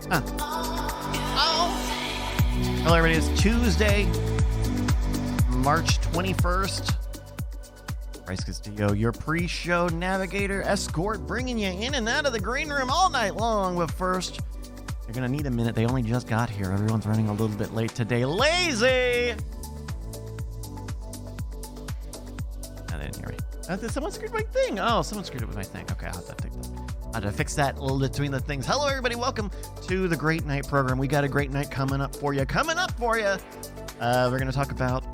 Huh. Oh. Hello, everybody. It's Tuesday, March 21st. Bryce Castillo, your pre-show navigator escort, bringing you in and out of the green room all night long. But first, you're going to need a minute. They only just got here. Everyone's running a little bit late today. Lazy! No, they didn't hear me. Someone screwed my thing. Oh, someone screwed it with my thing. Okay, I'll have to fix that a little between the things. Hello, everybody. Welcome to the Great Night program. We got a great night coming up for you. We're going to talk about...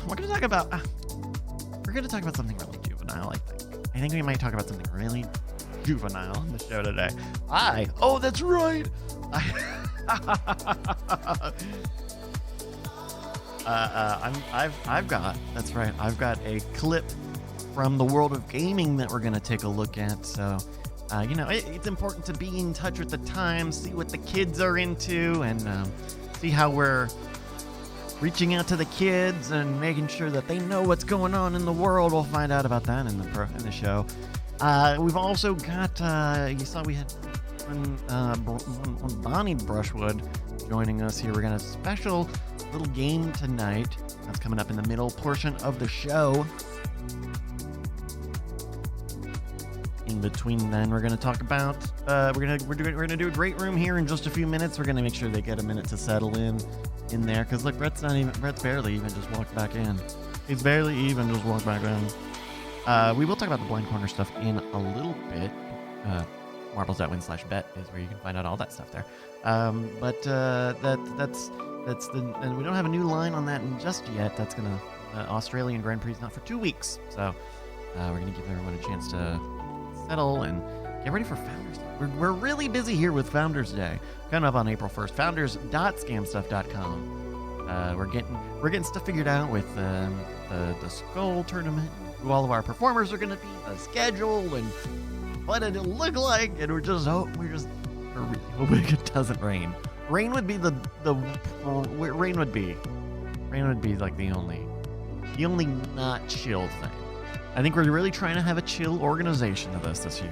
We're going to talk about something really juvenile, I think. I think we might talk about something really juvenile on the show today. Oh, that's right. I've got a clip from the world of gaming that we're going to take a look at. So, it's important to be in touch with the times, see what the kids are into, and see how we're reaching out to the kids and making sure that they know what's going on in the world. We'll find out about that in the show. We've also got, you saw we had Bonnie Brushwood joining us here. We're going to have a special little game tonight. That's coming up in the middle portion of the show. In between then, we're going to talk about, we're going to do a great room here in just a few minutes. We're going to make sure they get a minute to settle in there, because look, Brett's barely even just walked back in. He's barely even just walked back in. We will talk about the blind corner stuff in a little bit. Marbles.win/bet is where you can find out all that stuff there. That's the, and we don't have a new line on that just yet. That's gonna Australian Grand Prix is not for 2 weeks, so we're gonna give everyone a chance to settle and get ready for Founders Day. We're really busy here with Founders Day. Coming up on April 1st. Founders.scamstuff.com. We're getting stuff figured out with the Skull tournament, who all of our performers are going to be, the schedule, and what it'll look like. And we're really hoping it doesn't rain. Rain would be like the only not chill thing. I think we're really trying to have a chill organization of this year,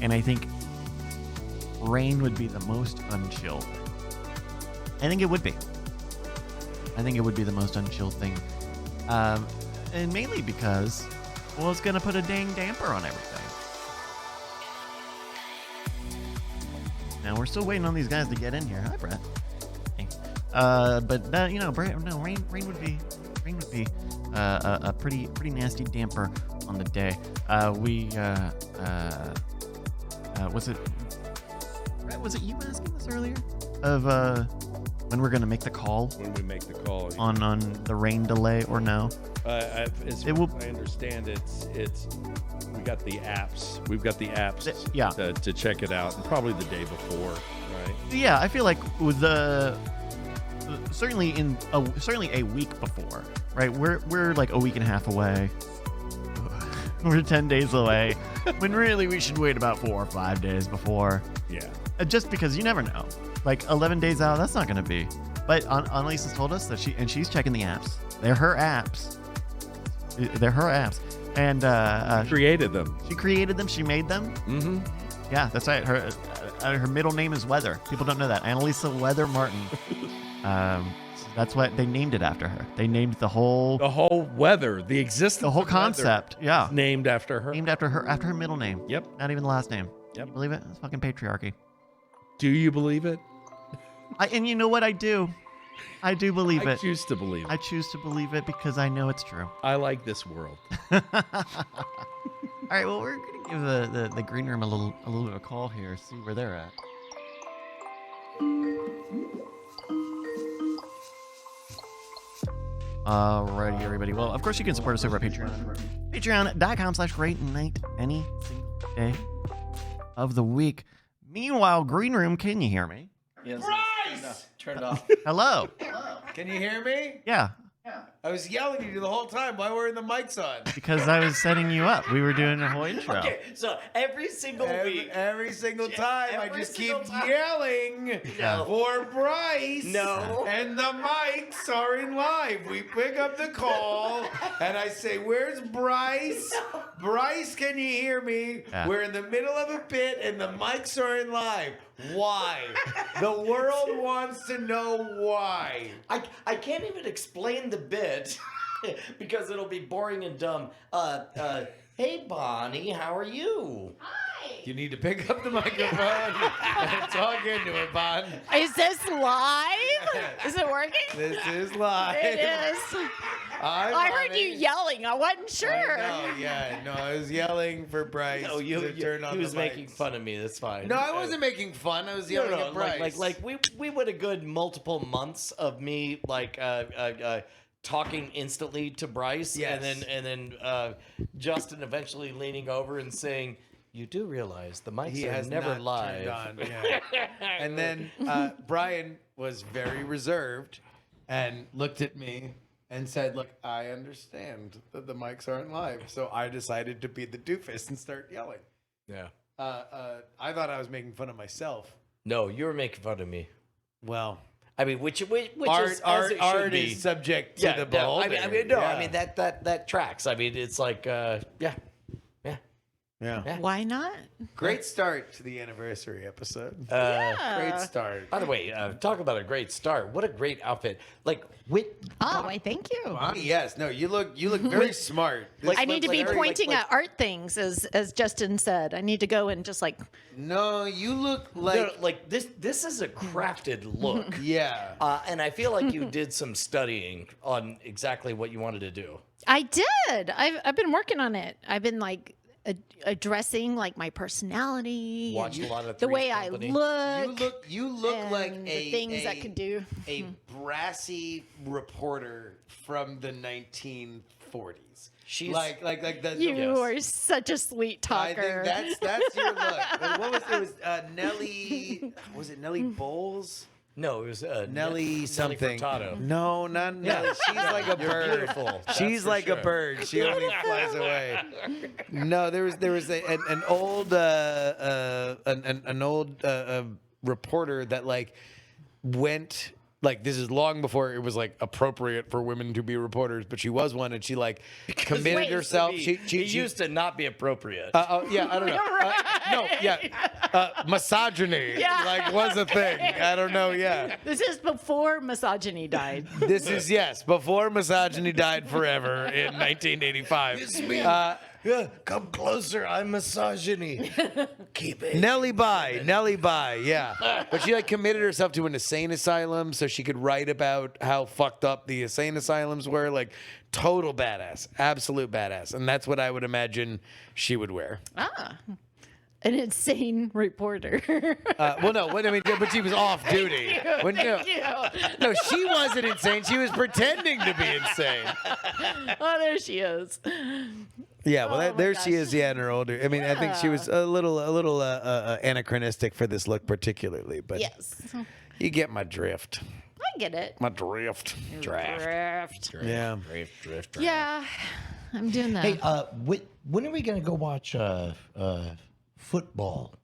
and I think rain would be the most unchill thing. I think it would be the most unchill thing, and mainly because, well, it's gonna put a dang damper on everything. Now we're still waiting on these guys to get in here. Hi, Brett. Hey. Rain would be a pretty nasty damper on the day. Was it you asking this earlier? Of when we're gonna make the call? When we make the call on the rain delay or no? I understand it's we got the apps. We've got the apps to check it out, and probably the day before, right? Yeah, I feel like with certainly a week before, right? We're like a week and a half away. We're 10 days away, when really we should wait about 4 or 5 days before. Yeah. Just because you never know. Like 11 days out, that's not going to be. But Annalisa's told us that she's checking the apps. They're her apps. And created them. She created them. She made them. Mm-hmm. Yeah, that's right. Her middle name is Weather. People don't know that. Annalisa Weather Martin. That's what they named it after her. They named the whole weather, the existence, the whole concept. Yeah, named after her. Named after her middle name. Yep. Not even the last name. Yep. Can you believe it? It's fucking patriarchy. Do you believe it? And you know what? I do. I do believe it. I choose to believe it. I choose to believe it because I know it's true. I like this world. All right. Well, we're gonna give the green room a little bit of a call here. See where they're at. Alrighty, everybody. Well, of course, you can support us over at Patreon. Patreon.com/greatnight any single day of the week. Meanwhile, green room, can you hear me? Yes. Bryce! Turn it off. Hello. Can you hear me? Yeah. I was yelling at you the whole time. Why weren't the mics on? Because I was setting you up. We were doing a whole intro. Okay, so every single week. Every single time, I just keep time. yelling for Bryce. No. And the mics are in live. We pick up the call, and I say, where's Bryce? Bryce, can you hear me? Yeah. We're in the middle of a bit, and the mics are in live. Why? The world wants to know why. I can't even explain the bit because it'll be boring and dumb. Hey, Bonnie, how are you? You need to pick up the microphone and talk into it, Bon. Is this live? Is it working? This is live. It is. I heard you yelling. I wasn't sure. I was yelling for Bryce to turn on he was the making mics. fun of me. That's fine. No, I wasn't making fun. I was yelling at Bryce. Like we went a good multiple months of me talking instantly to Bryce, Yes. and then Justin eventually leaning over and saying, "You do realize the mics he are has never not live." turned on. Yeah. And then Brian was very reserved and looked at me and said, "Look, I understand that the mics aren't live, so I decided to be the doofus and start yelling." Yeah. I thought I was making fun of myself. No, you were making fun of me. Well, I mean, which art, is as it should art be. is subject to the No, beholder. I mean, that tracks. I mean, it's like, yeah. Why not? Great start to the anniversary episode. Yeah. Great start. By the way, talk about a great start. What a great outfit! Like I thank you. Bonnie, yes, no, you look very smart. This I need to looks be like- pointing at art things, as Justin said. I need to go and just like. No, you look like this is a crafted look. Yeah. And I feel like you did some studying on exactly what you wanted to do. I did. I've been working on it. I've been like addressing like my personality, Watched a lot of the Three's way Company. I look. You look and like the things that can do. a brassy reporter from the 1940s. She's like the You are such a sweet talker. I think that's your look. What was it? Was Nellie? Was it Nellie Bowles? No, it was Nellie something. Furtado. No, not Nellie. She's like a bird. Beautiful. She's like a bird. She only flies away. No, there was an old reporter that like went. Like, this is long before it was, like, appropriate for women to be reporters, but she was one, and she, like, committed herself. She used to not be appropriate. Yeah, I don't know. Misogyny, like, was a thing. I don't know, yeah. This is before misogyny died. This is, yes, before misogyny died forever in 1985. It's me. Yeah, come closer. I'm misogyny. Keep it. Nellie Bye, yeah. But she like committed herself to an insane asylum so she could write about how fucked up the insane asylums were. Like total badass, absolute badass, and that's what I would imagine she would wear. An insane reporter. Well, no, I mean, but she was off duty. Thank you. No, she wasn't insane. She was pretending to be insane. Oh, there she is. Yeah, well, Oh, my there she gosh. is. Yeah, in her older. I mean, I think she was a little anachronistic for this look, particularly. But Yes. you get my drift. I get it. My drift. Draft. Yeah. Drift. Yeah. I'm doing that. Hey, when are we gonna go watch football?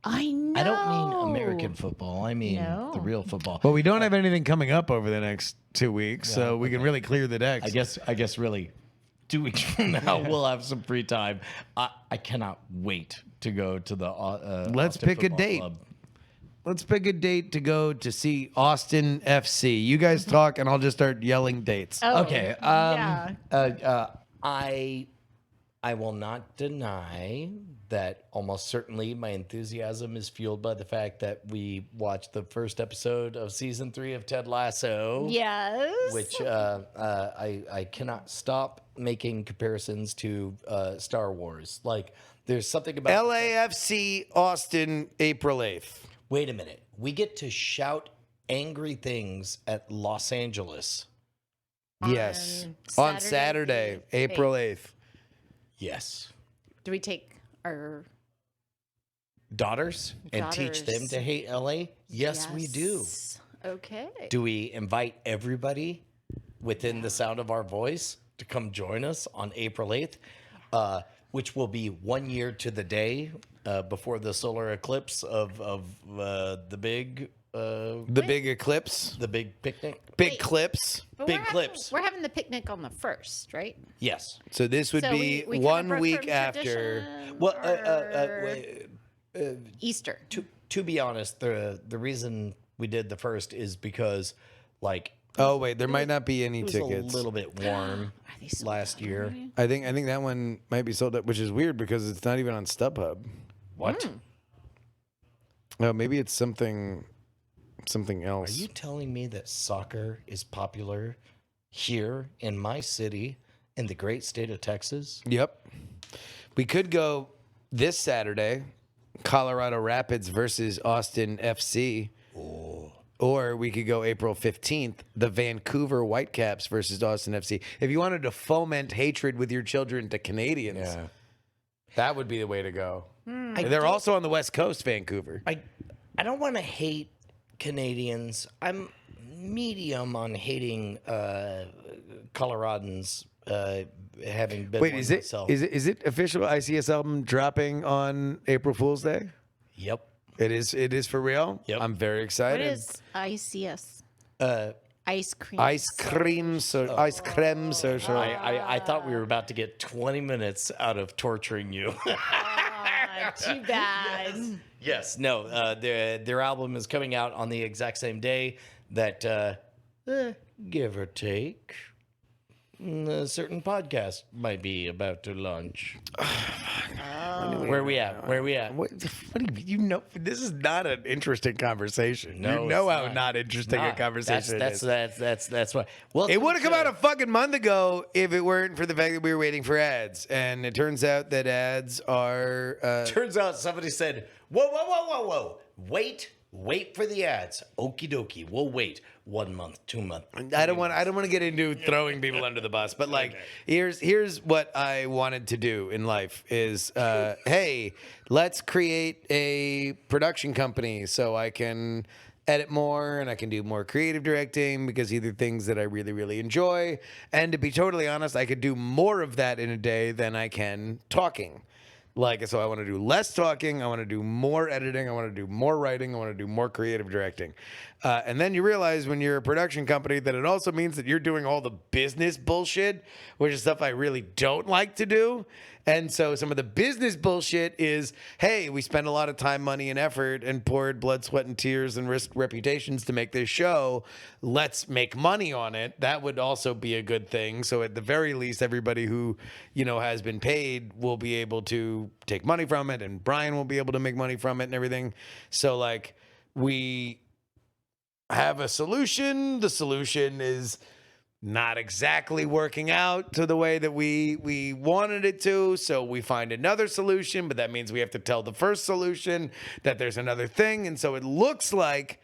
I know. I don't mean American football. I mean the real football. Well, we don't have anything coming up over the next 2 weeks, so we can really clear the decks. I guess really 2 weeks from now we'll have some free time. I cannot wait to go to the Let's Austin pick a Football date. Club. Let's pick a date to go to see Austin FC. You guys talk, and I'll just start yelling dates. Oh, Okay. yeah. I will not deny that almost certainly my enthusiasm is fueled by the fact that we watched the first episode of season 3 of Ted Lasso. Yes. Which I cannot stop making comparisons to Star Wars. Like, there's something about LAFC Austin, April 8th. Wait a minute. We get to shout angry things at Los Angeles. Yes. On Saturday, April 8th. Yes. Do we take our Daughters and teach them to hate LA? Yes, we do. Okay. Do we invite everybody within the sound of our voice to come join us on April 8th, which will be 1 year to the day before the solar eclipse of the big... big eclipse? The big picnic? Big clips? But Big clips. We're having the picnic on the 1st, right? Yes. So this would So be we kind of 1 broke week from after. tradition, Well, or Easter. to be honest, the reason we did the first is because, like, oh wait, there might not be any it was tickets. a little bit warm last year. I think that one might be sold out, which is weird because it's not even on StubHub. What? Oh, maybe it's something else. Are you telling me that soccer is popular here in my city in the great state of Texas? Yep. We could go this Saturday, Colorado Rapids versus Austin FC. Oh. Or we could go April 15th, the Vancouver Whitecaps versus Austin FC. If you wanted to foment hatred with your children to Canadians, that would be the way to go. They're also on the West Coast, Vancouver. I don't want to hate Canadians. I'm medium on hating Coloradans, having been one myself. Is it official ICS album dropping on April Fool's Day? Yep. It is for real? Yep. I'm very excited. What is ICS? Ice cream. Ice cream social. I thought we were about to get 20 minutes out of torturing you. Too bad. Yes. No, their album is coming out on the exact same day that, give or take, a certain podcast might be about to launch. Where we at? What do you know? This is not an interesting conversation. No, you know it's how not. not interesting a conversation that's, is. That's why. Well, It would have come out a fucking month ago if it weren't for the fact that we were waiting for ads. And it turns out that ads are... Turns out somebody said, whoa. Wait for the ads. Okie dokie. We'll wait 1 month, 2 months. I don't want to get into throwing people under the bus, but like here's what I wanted to do in life is hey, let's create a production company so I can edit more and I can do more creative directing because these are things that I really, really enjoy. And to be totally honest, I could do more of that in a day than I can talking. Like, so I want to do less talking. I want to do more editing. I want to do more writing. I want to do more creative directing. And then you realize when you're a production company that it also means that you're doing all the business bullshit, which is stuff I really don't like to do. And so some of the business bullshit is, hey, we spent a lot of time, money, and effort and poured blood, sweat, and tears and risked reputations to make this show. Let's make money on it. That would also be a good thing. So at the very least, everybody who, has been paid will be able to take money from it, and Brian will be able to make money from it and everything. So like we have a solution. The solution is not exactly working out to the way that we wanted it to. So we find another solution, but that means we have to tell the first solution that there's another thing. And so it looks like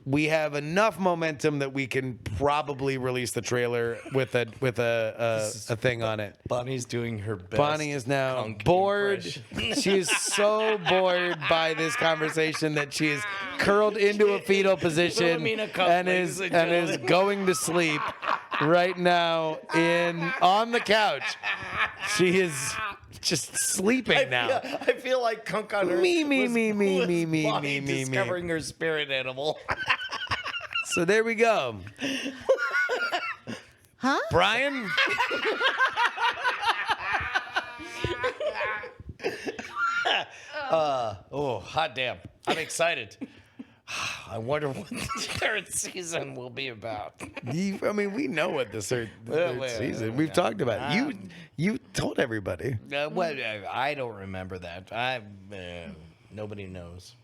we have enough momentum that we can probably release the trailer with a thing on it. Bonnie's doing her best. Bonnie is now bored. She is so bored by this conversation that she is curled into a fetal position and is going to sleep right now on the couch. She is just sleeping now. I feel like Kunk on her. Me. Discovering her spirit animal. So there we go. Huh? Brian? Hot damn. I'm excited. I wonder what the third season will be about. We know what the third season. We've talked about it. You told everybody. I don't remember that. Nobody knows.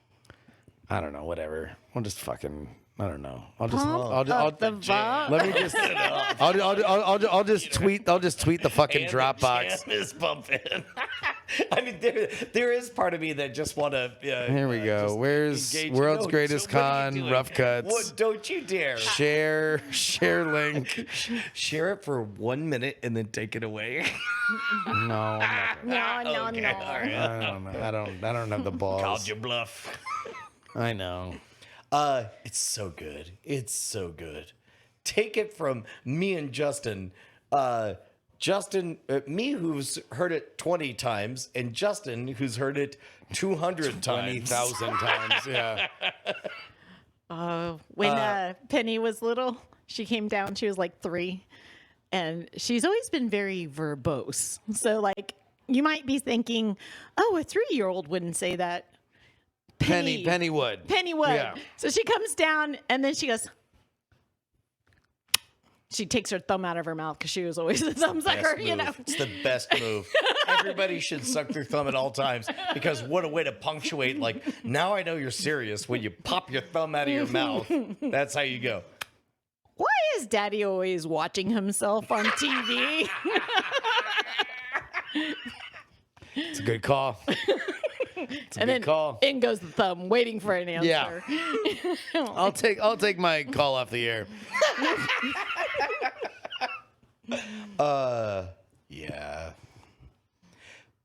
I don't know. Whatever. We'll just fucking. I don't know. I'll just tweet the fucking Dropbox. The jam is bumping. I mean, there is part of me that just want to. Here we go. Where's World's Greatest Con? Rough cuts. What, don't you dare. Share link. Share it for 1 minute and then take it away. No. No. Okay, all right. I don't have the balls. Called your bluff. I know. It's so good. It's so good. Take it from me and Justin. Justin, me who's heard it 20 times, and Justin who's heard it 200 times. 20,000 times, yeah. When Penny was little, she came down, she was like 3, and she's always been very verbose. So like you might be thinking, oh, a 3-year-old wouldn't say that. Pennywood. Pennywood. Yeah. So she comes down and then she goes. She takes her thumb out of her mouth because she was always a thumb sucker, you know. It's the best move. Everybody should suck their thumb at all times because what a way to punctuate. Like, now I know you're serious when you pop your thumb out of your mouth. That's how you go. Why is Daddy always watching himself on TV? It's a good call. It's a And good then call. in goes the thumb, waiting for an answer. Yeah. I'll take my call off the air. Yeah.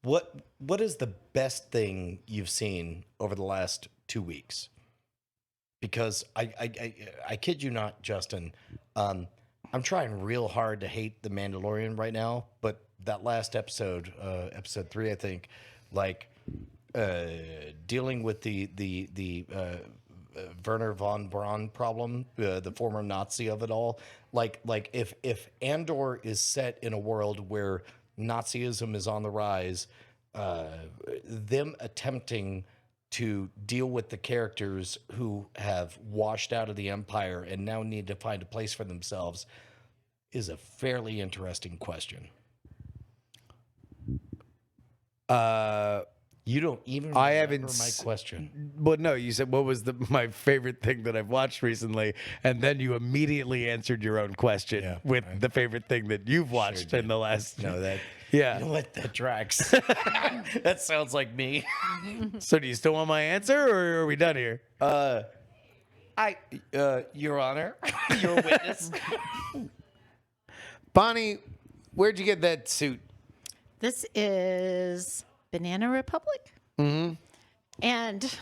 What is the best thing you've seen over the last 2 weeks? Because I kid you not, Justin. I'm trying real hard to hate The Mandalorian right now, but that last episode, episode 3, I think, like dealing with the Werner von Braun problem, the former Nazi of it all. Like if Andor is set in a world where Nazism is on the rise, them attempting to deal with the characters who have washed out of the Empire and now need to find a place for themselves is a fairly interesting question. You don't even remember my question. Well, no, you said what was my favorite thing that I've watched recently, and then you immediately answered your own question with the favorite thing that you've watched in the last. No, that. Yeah. You know what? That tracks. That sounds like me. So, do you still want my answer, or are we done here? Your Honor, your witness. Bonnie, where'd you get that suit? This is Banana Republic. Mm-hmm. And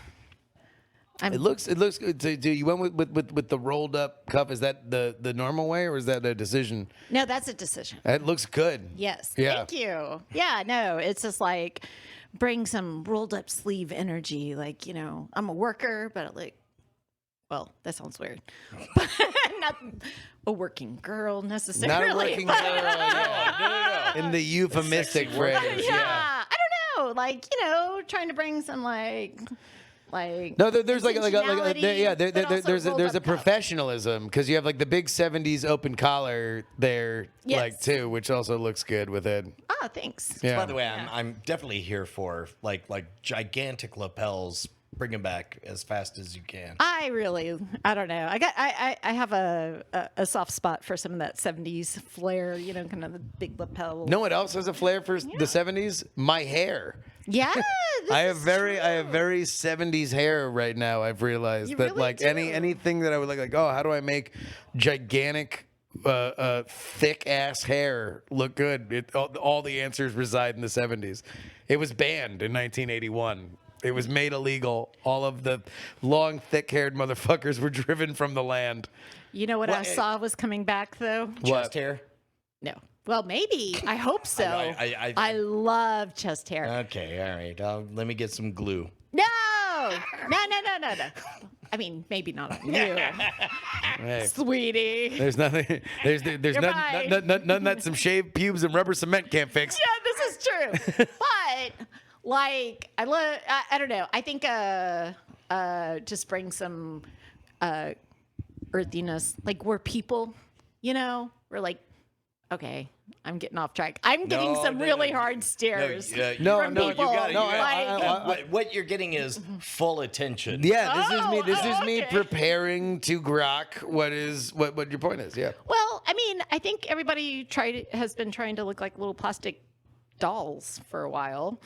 it looks good. So, you went with the rolled up cuff. Is that the normal way, or is that a decision? No, that's a decision. It looks good. Yes. Yeah. Thank you. Yeah, no, it's just like bring some rolled up sleeve energy. Like, you know, I'm a worker, but well, that sounds weird. Not a working girl necessarily. Not a working girl. Yeah. No. In the euphemistic phrase. Yeah. I don't know. Like, you know, trying to bring some like no, there's there's there's a professionalism because you have like the big 70s open collar there, like too, which also looks good with it. Oh, thanks. Yeah. By the way, I'm definitely here for like gigantic lapels. Bring them back as fast as you can. I don't know. I have a soft spot for some of that 70s flair, you know, kind of the big lapel. No one else has a flair for the 70s? My hair. Yeah. I have very 70s hair right now. I've realized that really like do. anything that I would like, oh, how do I make gigantic thick ass hair look good? All the answers reside in the 70s. It was banned in 1981. It was made illegal. All of the long, thick-haired motherfuckers were driven from the land. You know what I saw was coming back, though? Chest hair? No. Well, maybe. I hope so. I love chest hair. Okay, all right. Let me get some glue. No. I mean, maybe not on you, Hey, sweetie. there's nothing. There's nothing that some shaved pubes and rubber cement can't fix. Yeah, this is true. But like, I don't know. I think just bring some earthiness. Like we're people, you know. We're like, okay, I'm getting off track. I'm getting some really hard stares. No, from people. You got it. Like, what you're getting is full attention. Yeah, this is me preparing to grok what your point is. Yeah. well, I mean, I think everybody has been trying to look like little plastic dolls for a while,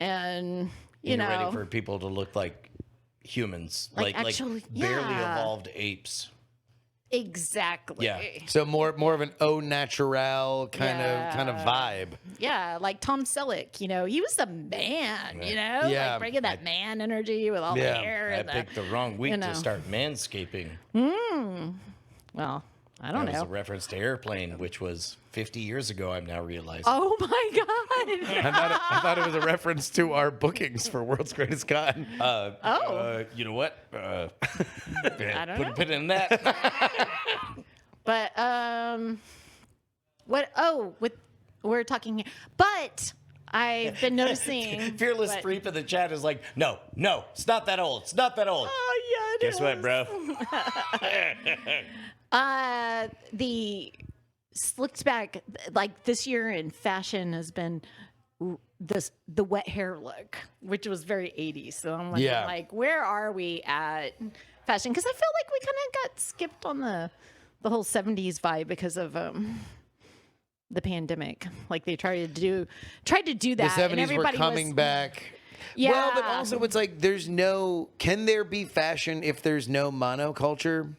and You're ready for people to look like humans, like actually, barely evolved apes. Exactly. Yeah. So more of an au naturel kind of vibe. Yeah, like Tom Selleck, you know, he was the man, you know, like bringing that man energy with all the hair. I and picked the wrong week to start manscaping. Well, I don't That was know. a reference to Airplane, which was 50 years ago, I'm now realizing. Oh my God. I thought it was a reference to our bookings for World's Greatest Con. You know what? I don't Put know. a pin in that. But we're talking here. But I've been noticing. Fearless Freep in the chat is like, no, it's not that old. It's not that old. Oh yeah. Guess what, bro? The slicked back, like this year in fashion has been the wet hair look, which was very 80s. So I'm like, where are we at fashion? Because I feel like we kind of got skipped on the whole 70s vibe because of the pandemic. Like they tried to do that. The 70s were coming back. Yeah. Well, but also it's like can there be fashion if there's no monoculture?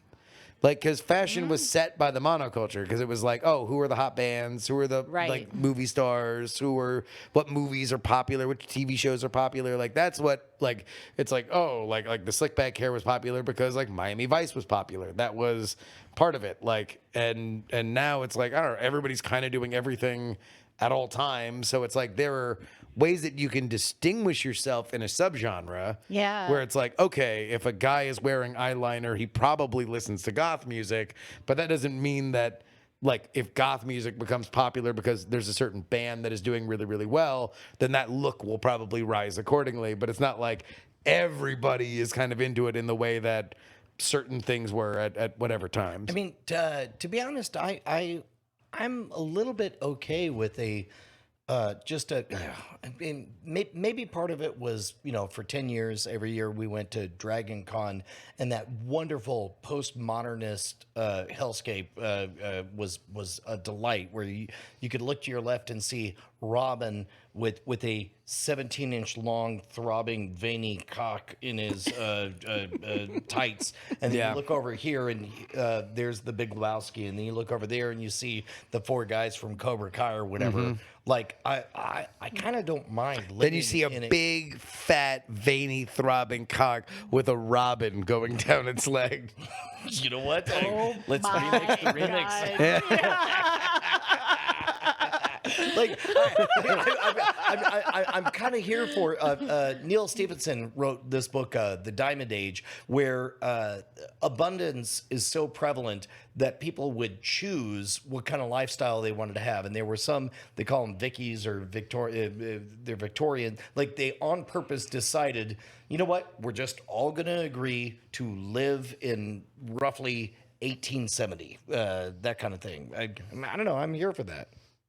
Like, because fashion was set by the monoculture, because it was like, oh, who are the hot bands? Who are the like movie stars? What movies are popular? Which TV shows are popular? Like, that's what, like, it's like, oh, like the slick back hair was popular because like Miami Vice was popular. That was part of it. Like, and now it's like, I don't know, everybody's kind of doing everything at all times. So it's like there are ways that you can distinguish yourself in a subgenre. Yeah. Where it's like, okay, if a guy is wearing eyeliner, he probably listens to goth music, but that doesn't mean that, like, if goth music becomes popular because there's a certain band that is doing really, really well, then that look will probably rise accordingly. But it's not like everybody is kind of into it in the way that certain things were at whatever times. I mean, to be honest, I'm a little bit okay with I mean, maybe part of it was, for 10 years, every year we went to Dragon Con, and that wonderful postmodernist hellscape was a delight, where you could look to your left and see Robin with a 17-inch long, throbbing, veiny cock in his tights, and then you look over here and there's the Big Lebowski, and then you look over there and you see the four guys from Cobra Kai or whatever. Like I kind of don't mind. Then you see a big, fat, veiny, throbbing cock with a robin going down its leg. You know what? Let's my remix the remix. Like, I'm kind of here for. Neil Stephenson wrote this book, The Diamond Age, where abundance is so prevalent that people would choose what kind of lifestyle they wanted to have. And there were some, they call them Vickies or they're Victorian. Like, they on purpose decided, you know what? We're just all going to agree to live in roughly 1870, that kind of thing. I don't know. I'm here for that.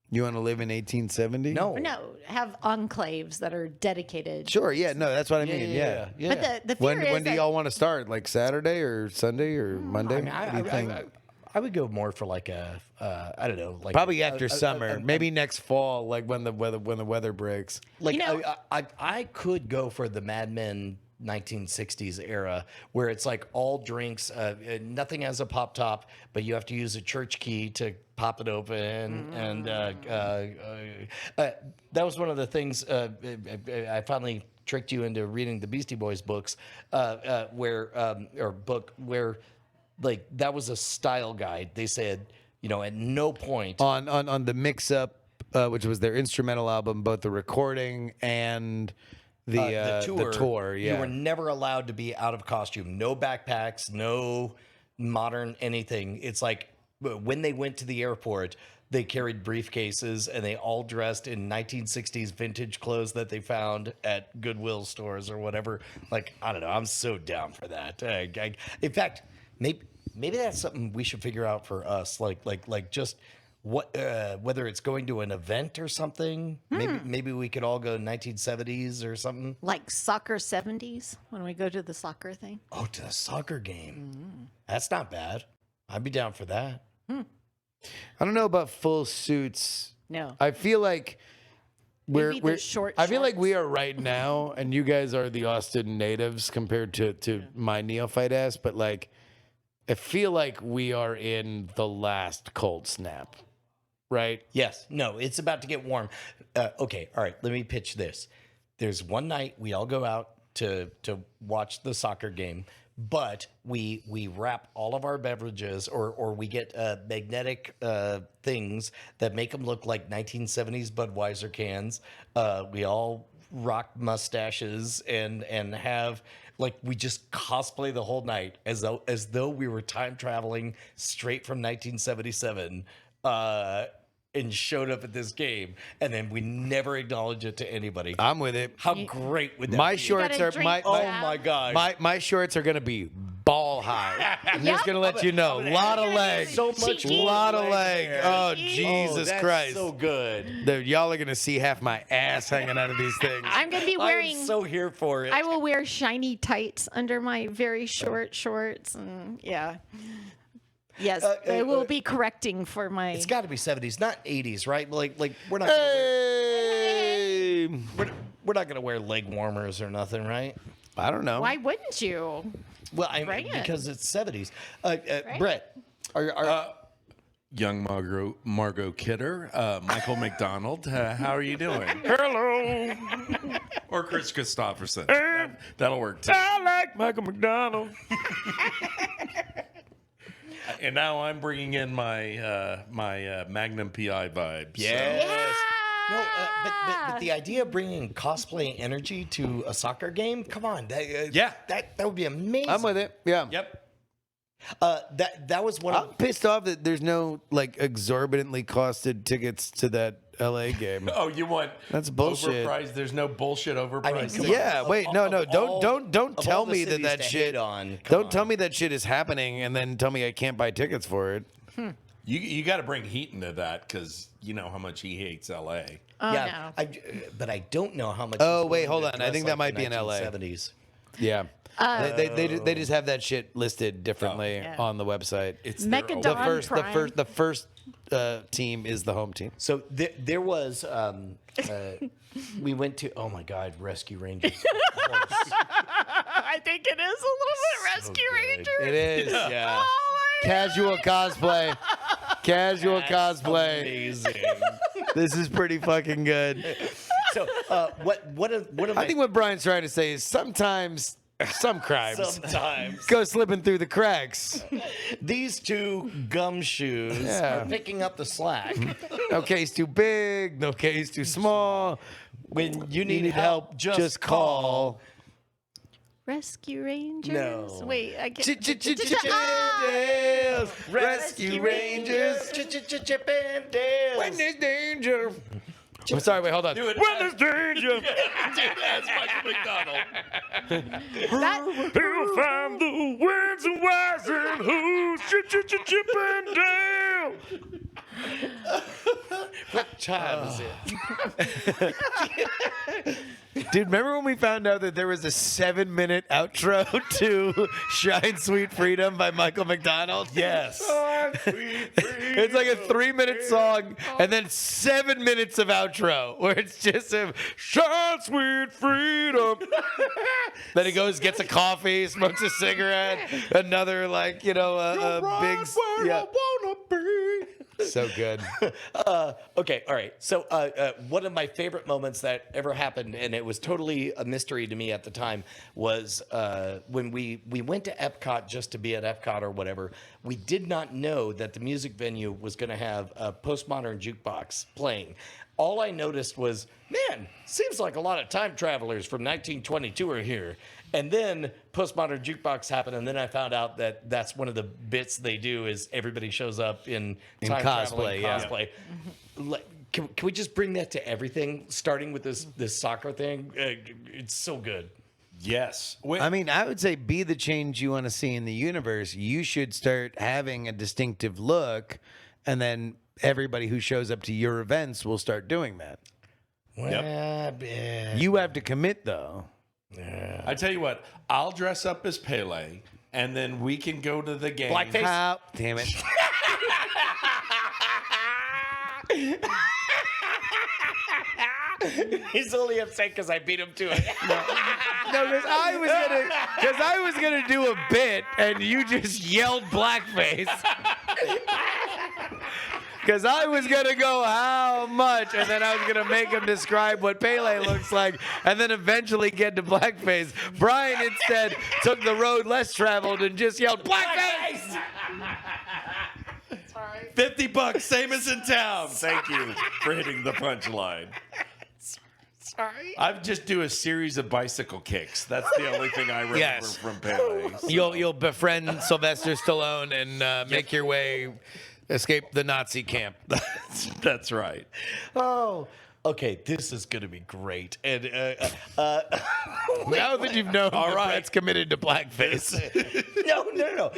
You want to live in 1870? No, have enclaves that are dedicated. Sure, yeah, no, that's what I mean. Yeah. But the fear is when do y'all want to start? Like Saturday or Sunday or Monday? What do you think? I would go more for like a I don't know, like probably after summer, maybe next fall, like when the weather breaks. Like I could go for the Mad Men 1960s era, where it's like all drinks, nothing has a pop top, but you have to use a church key to pop it open. And that was one of the things I finally tricked you into reading the Beastie Boys books, where like that was a style guide. They said, at no point on the Mix Up, which was their instrumental album, both the recording and the tour, yeah. You were never allowed to be out of costume. No backpacks, no modern anything. It's like when they went to the airport, they carried briefcases and they all dressed in 1960s vintage clothes that they found at Goodwill stores or whatever. Like, I don't know. I'm so down for that. In fact, maybe that's something we should figure out for us. Like just what whether it's going to an event or something. Maybe we could all go 1970s or something. Like soccer 70s when we go to the soccer thing. Oh, to the soccer game. That's not bad. I'd be down for that. I don't know about full suits. No. I feel like we're short. I feel like we are right now, and you guys are the Austin natives compared to my neophyte ass, but like I feel like we are in the last cold snap. Right? Yes. No, it's about to get warm. Okay. All right. Let me pitch this. There's one night we all go out to watch the soccer game, but we wrap all of our beverages or we get magnetic things that make them look like 1970s Budweiser cans. We all rock mustaches and have like we just cosplay the whole night as though we were time traveling straight from 1977. and showed up at this game, and then we never acknowledge it to anybody. I'm with it. How great would that My be? shorts are Oh my god. my shorts are gonna be ball high. I'm just gonna let you know. A lot of leg. So much lot of leg. hair. Oh Jesus that's Christ. so good. Dude, y'all are gonna see half my ass hanging out of these things. I'm gonna be wearing. I'm so here for it. I will wear shiny tights under my very short shorts, and yeah. Yes, I will be correcting for my. It's got to be 70s, not 80s, right? Like we're not. Gonna wear, we're not gonna wear leg warmers or nothing, right? I don't know. Why wouldn't you? Well, Right. because it's 70s. Brett, are Young Margot Kidder, Michael McDonald. How are you doing? Hello. Or Chris Christopherson. That'll work too. I like Michael McDonald. And now I'm bringing in my Magnum PI vibes. yes. No, but the idea of bringing cosplay energy to a soccer game, come on, that would be amazing. I'm with it. Yeah. Yep. That was one I'm of pissed off that there's no like exorbitantly costed tickets to that LA game. Oh, you want That's bullshit. overpriced? There's no bullshit overpriced. come on. Yeah, wait, no, don't of tell all the me that cities that to shit. hate on, come Don't on. tell me that shit is happening, and then tell me I can't buy tickets for it. You got to bring heat into that because you know how much he hates LA. Oh yeah, no. but I don't know how much. Oh, he's wait, willing hold to on. I dress think that like might the be in LA. 1970s. Yeah, they just have that shit listed differently Yeah. on the website. It's their Megadon own- Prime. The first team is the home team. So there was. We went to. Oh my God, Rescue Rangers. Of course. I think it is a little bit Rescue good. Rangers. It is. Yeah. Oh my Casual cosplay. Casual cosplay. Amazing. This is pretty fucking good. So what of my I think what Brian's trying to say is sometimes some crimes sometimes go slipping through the cracks. these two gumshoes Yeah. are picking up the slack No case too big, no case too small. when you need help. Just call. Rescue Rangers. No. Wait, I get. Rescue Rangers. Chip and Dale. When there's danger. I'm sorry, wait, hold on. Do it. When there's danger, That's Michael McDonald. who'll find the winds and wise and who's Chip and Dale. What time is it? Dude, remember when we found out that there was a 7-minute outro to Shine Sweet Freedom by Michael McDonald? Yes. It's like a 3-minute song and then 7 minutes of outro where it's just him, Shine Sweet Freedom. Then he goes, gets a coffee, smokes a cigarette, another like, big. Yeah. So good. Okay, all right. So one of my favorite moments that ever happened, and it was totally a mystery to me at the time, was when we went to Epcot just to be at Epcot or whatever. We did not know that the music venue was going to have a postmodern jukebox playing. All I noticed was, man, seems like a lot of time travelers from 1922 are here. And then postmodern jukebox happened, and then I found out that that's one of the bits they do is everybody shows up in time traveling cosplay. Like, can we just bring that to everything, starting with this soccer thing? It's so good. Yes. I mean, I would say be the change you want to see in the universe. You should start having a distinctive look, and then everybody who shows up to your events will start doing that. Well, You have to commit, though. I tell you what, I'll dress up as Pele, and then we can go to the game. Blackface? How? Damn it. He's only upset because I beat him to it. No, because I was gonna do a bit, and you just yelled blackface. Because I was gonna go how much, and then I was gonna make him describe what Pele looks like, and then eventually get to blackface. Brian instead took the road less traveled and just yelled blackface. $50, same as in town. Thank you for hitting the punchline. Sorry. I just do a series of bicycle kicks. That's the only thing I remember Yes. from Pele. So. You'll befriend Sylvester Stallone and make your way Escape the Nazi camp. That's right. Oh, okay. This is gonna be great. And Now that you've known that Brett's committed to blackface. no.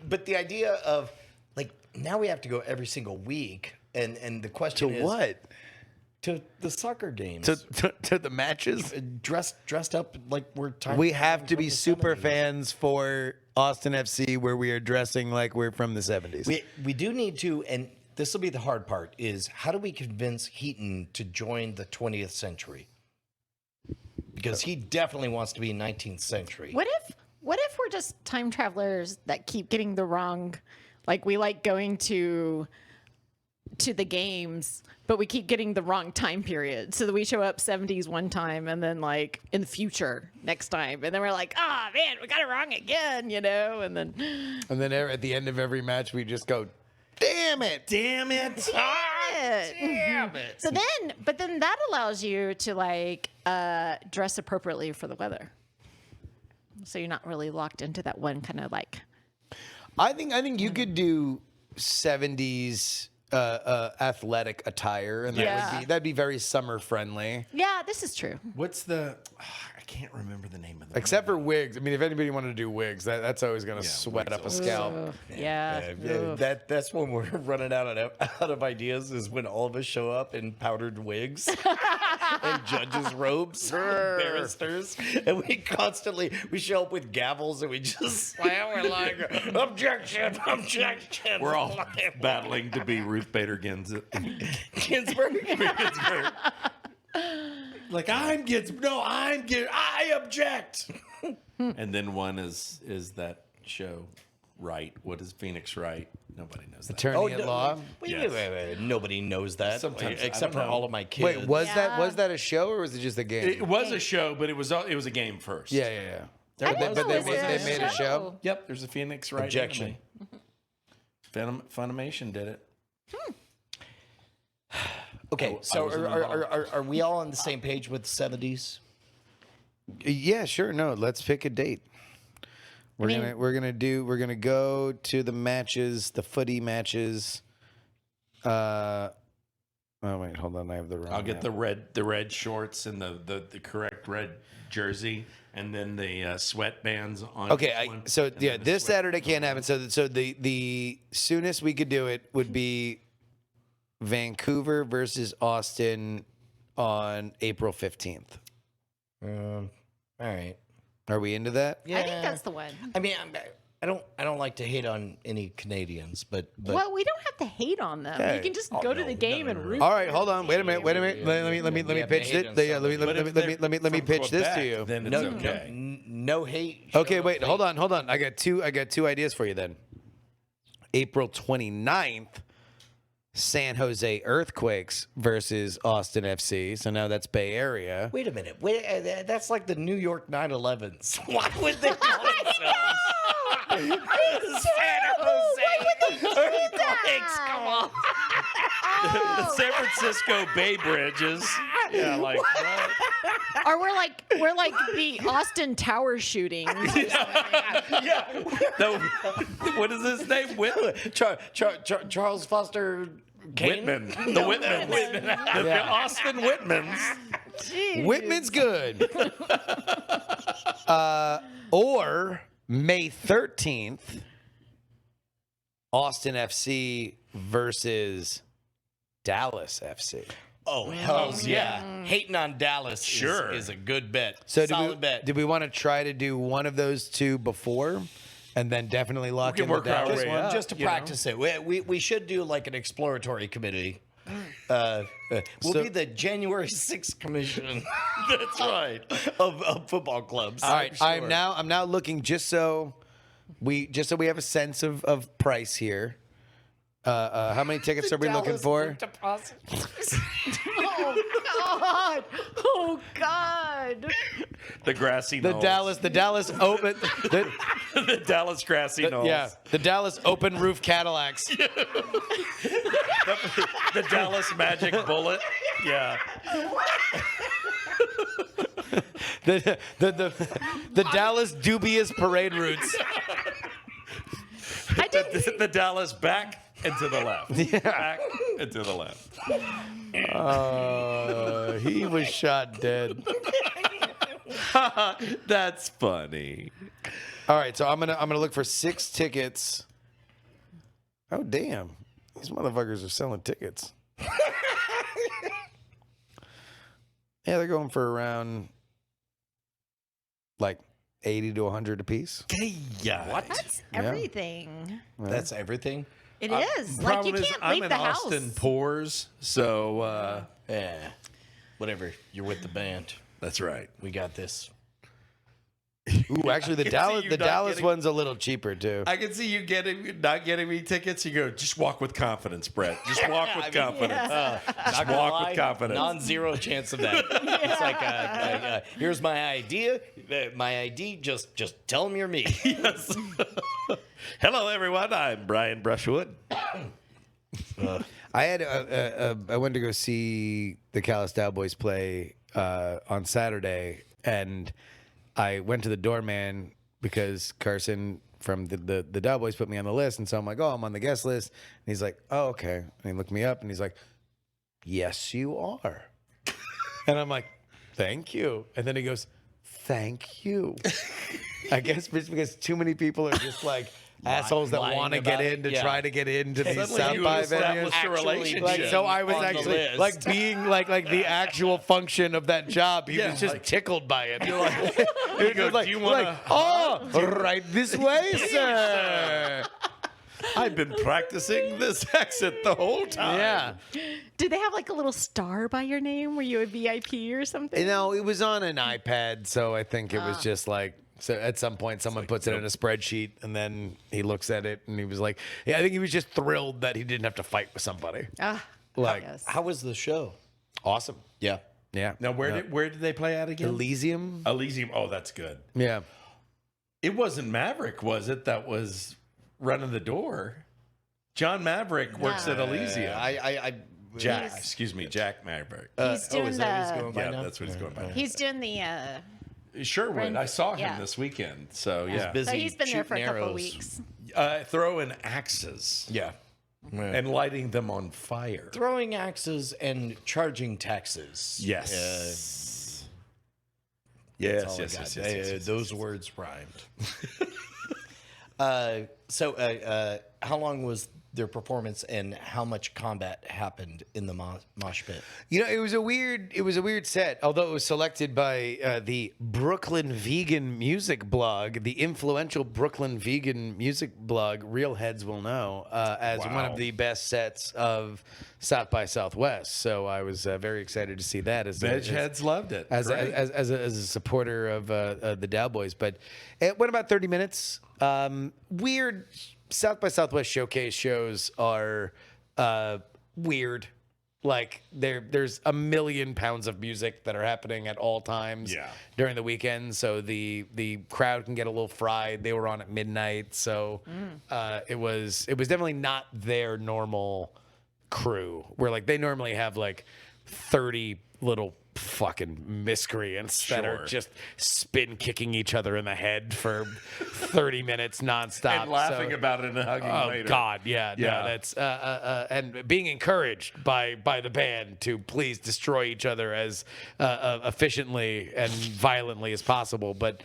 But the idea of like now we have to go every single week, and the question is What? to the soccer games. To the matches? Dressed up like we're time. We have to be from the super 70s. fans for Austin FC where we are dressing like we're from the 70s. We do need to, and this will be the hard part, is how do we convince Heaton to join the 20th century? Because he definitely wants to be 19th century. What if we're just time travelers that keep getting the wrong, like we like going to the games, but we keep getting the wrong time period. So that we show up 70s one time and then like in the future next time. And then we're like, oh man, we got it wrong again, you know? And then at the end of every match, we just go, damn it. Damn it. damn it. But then that allows you to like dress appropriately for the weather. So you're not really locked into that one kind of like. I think you could do 70s athletic attire, and that'd be very summer friendly. Yeah, this is true. What's the? I can't remember the name of the. Except for wigs. I mean, if anybody wanted to do wigs, that's always going to sweat wigs up a always- scalp. Yeah. That's when we're running out of ideas, is when all of us show up in powdered wigs and judges' robes, and barristers, and we show up with gavels and we just slam. We're like, objection. We're all battling to be Ruth Bader Ginsburg. Like I object. And then one is that show, Right? What is Phoenix Wright? Nobody knows that. Attorney at law. Wait. Nobody knows that. Sometimes, except I for don't know. all of my kids. Wait, was that a show or was it just a game? It was a show, but it was a game first. Yeah. I didn't But know they it was made a show. Yep. There's a Phoenix Wright Objection. anime. Funimation did it. Okay, so wasn't are we all on the same page with 70s? Yeah, sure. No, let's pick a date. We're gonna go to the matches, the footy matches. Oh wait, hold on, I have the wrong. I'll get the red shorts and the correct red jersey, and then the sweatbands on. Okay, each one, so and yeah, then the this sweat- Saturday can't happen. So the soonest we could do it would be Vancouver versus Austin on April 15th. All right. Are we into that? I think that's the one. I mean, I don't like to hate on any Canadians, but Well, we don't have to hate on them. Hey. You can just go to the game and root. All right, hold on. Wait a minute. Let me we have pitch to hate it. on Yeah, let me From pitch this to Quebec, you. Then it's no, okay. no hate. Okay, show wait, of hold hate. on. I got two ideas for you then. April 29th, San Jose Earthquakes versus Austin FC. So now that's Bay Area. Wait a minute. That's like the New York 9/11s. Why would they call themselves San Jose Earthquakes? Come on. The San Francisco Bay Bridges. Yeah, like what? Or we're like the Austin Tower shooting. What is his name? Charles Foster Kane? Whitman. The Whitmans. The Austin Whitmans. Whitman's good. Or May 13th, Austin FC versus Dallas FC. Oh, hell yeah. Hating on Dallas Sure. is a good bet. So Solid bet. do we want to try to do one of those two before and then definitely lock can in the work our Dallas way one? up. Just to practice it. We should do like an exploratory committee. We'll So- be the January 6th commission That's right. of football clubs. All right, I'm now looking just so we have a sense of price here. How many tickets are we looking for? Oh God! The grassy The knolls. Dallas Open, The Dallas grassy knolls. yeah, the Dallas Open Roof Cadillacs. The Dallas Magic Bullet. Yeah. The Dallas Dubious Parade Routes. I didn't. the Dallas back and to the left. Back and to the left. He was shot dead. That's funny. All right, so I'm gonna look for 6 tickets. Oh damn, these motherfuckers are selling tickets. Yeah, they're going for around like 80 to 100 a piece. What? That's Yeah. everything. That's everything. It is. Like, you Problem is, can't I'm leave in the Austin house. Poors, so Yeah. Whatever. You're with the band. that's right. We got this. Ooh, actually, the can see Dallas you the not Dallas getting- one's a little cheaper too. I can see you not getting me tickets. You go, just walk with confidence, Brett. Just walk with confidence. Not gonna walk lie, with confidence. Non-zero chance of that. It's like, here's my idea. My ID. Just tell them you're me. Yes. Hello, everyone. I'm Brian Brushwood. I had I went to go see the Callous Daoboys play on Saturday, and I went to the doorman because Carson from the Daoboys put me on the list, and so I'm like, oh, I'm on the guest list, and he's like, oh, okay, and he looked me up, and he's like, yes, you are, and I'm like, thank you, and then he goes, thank you. I guess just because too many people are just like assholes that lying want to about get it, in to yeah. try to get into these Suddenly South you by established venues. a relationship. Like, so I was on the actually list. like being like the actual function of that job. He Yeah, was just like- tickled by it. You're like, He was go, just like, "Do you wanna like, oh, right this way, sir. I've been practicing this exit the whole time. Yeah. Did they have like a little star by your name? Were you a VIP or something? You know, it was on an iPad, so I think it was just like. So at some point, someone puts it in a spreadsheet, and then he looks at it, and he was like, "Yeah, I think he was just thrilled that he didn't have to fight with somebody." Ah, Like, yes. How was the show? awesome. Yeah. Yeah. Now, where did they play at again? Elysium? Elysium. Oh, that's good. Yeah. It wasn't Maverick, was it? That was running the door. John Maverick works at Elysium. Jack, excuse me, Jack Maverick. He's doing is that what he's the. going by yeah, now? that's what he's going by. He's doing the. Sherwood. I saw him yeah. this weekend. So yeah, busy So he's been there for a shooting couple arrows. weeks. throwing axes Yeah. and lighting them on fire. Throwing axes and charging taxes. Yes. That's Yes, all I yes, got. yes, yes, yes, Those words rhymed. How long was their performance, and how much combat happened in the mosh pit? You know, it was a weird set. Although it was selected by the Brooklyn Vegan Music Blog, the influential Brooklyn Vegan Music Blog, Real Heads will know, as one of the best sets of South by Southwest. So I was very excited to see that. As Veg heads loved it. as Great. a supporter of the Daoboys. But it went about 30 minutes. Weird. South by Southwest showcase shows are weird. Like there's a million pounds of music that are happening at all times during the weekend. So the crowd can get a little fried. They were on at midnight. So it was definitely not their normal crew, where like they normally have like 30 little fucking miscreants that are Sure. just spin kicking each other in the head for 30 minutes nonstop. and laughing So- about it and hugging Oh later. God, yeah, Yeah. no, that's and being encouraged by the band to please destroy each other as efficiently and violently as possible. But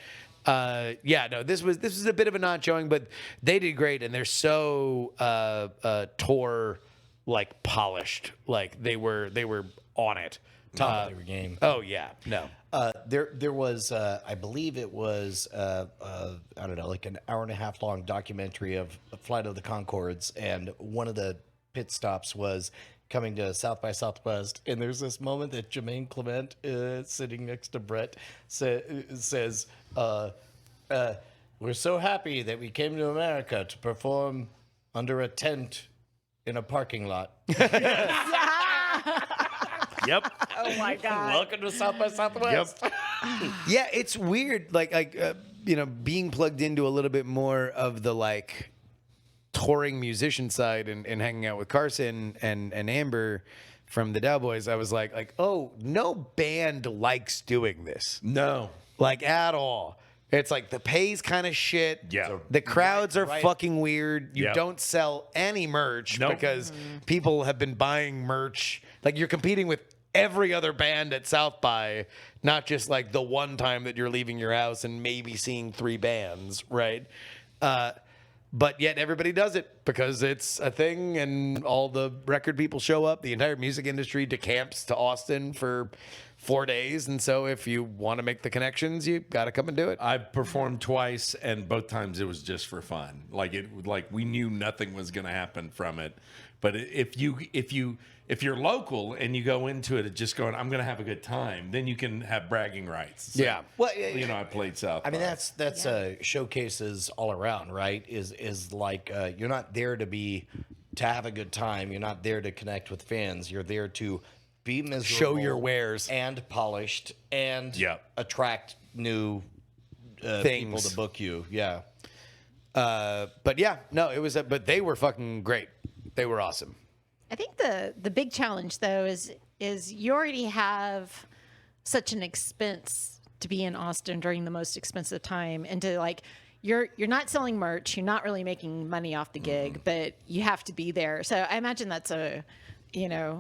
yeah, no, this was a bit of a non-showing, but they did great, and they're so tour like polished, like they were on it. Top of their game. Oh yeah, no. There was, I believe it was, I don't know, like an hour and a half long documentary of Flight of the Conchords, and one of the pit stops was coming to South by Southwest, and there's this moment that Jermaine Clement, sitting next to Brett, says, "We're so happy that we came to America to perform under a tent in a parking lot." Yep. Oh my God. Welcome to South by Southwest. Yeah, it's weird. Like you know, being plugged into a little bit more of the like touring musician side and hanging out with Carson and Amber from the Daoboys. I was like, oh, no band likes doing this, No. like at all. It's like the pay's kind of shit. Yeah. The crowds are Right. fucking weird. You Yep. don't sell any merch Nope. because people have been buying merch. Like you're competing with every other band at South by, not just like the one time that you're leaving your house and maybe seeing 3 bands, right? But yet everybody does it because it's a thing and all the record people show up. The entire music industry decamps to Austin for 4 days. And so if you want to make the connections, you got to come and do it. I performed twice, and both times it was just for fun. Like we knew nothing was going to happen from it. But if you're local and you go into it just going, I'm going to have a good time, then you can have bragging rights. So, Yeah. Well, I played South. I mean, by. that's showcases all around, right? Is like you're not there to have a good time. You're not there to connect with fans. You're there to be miserable, Show your wares. and polished, and Yep. attract new people Things. to book you. Yeah. But yeah, no, it was, but they were fucking great. They were awesome. I think the big challenge though is you already have such an expense to be in Austin during the most expensive time, and to like you're not selling merch, you're not really making money off the gig, but you have to be there. So I imagine that's a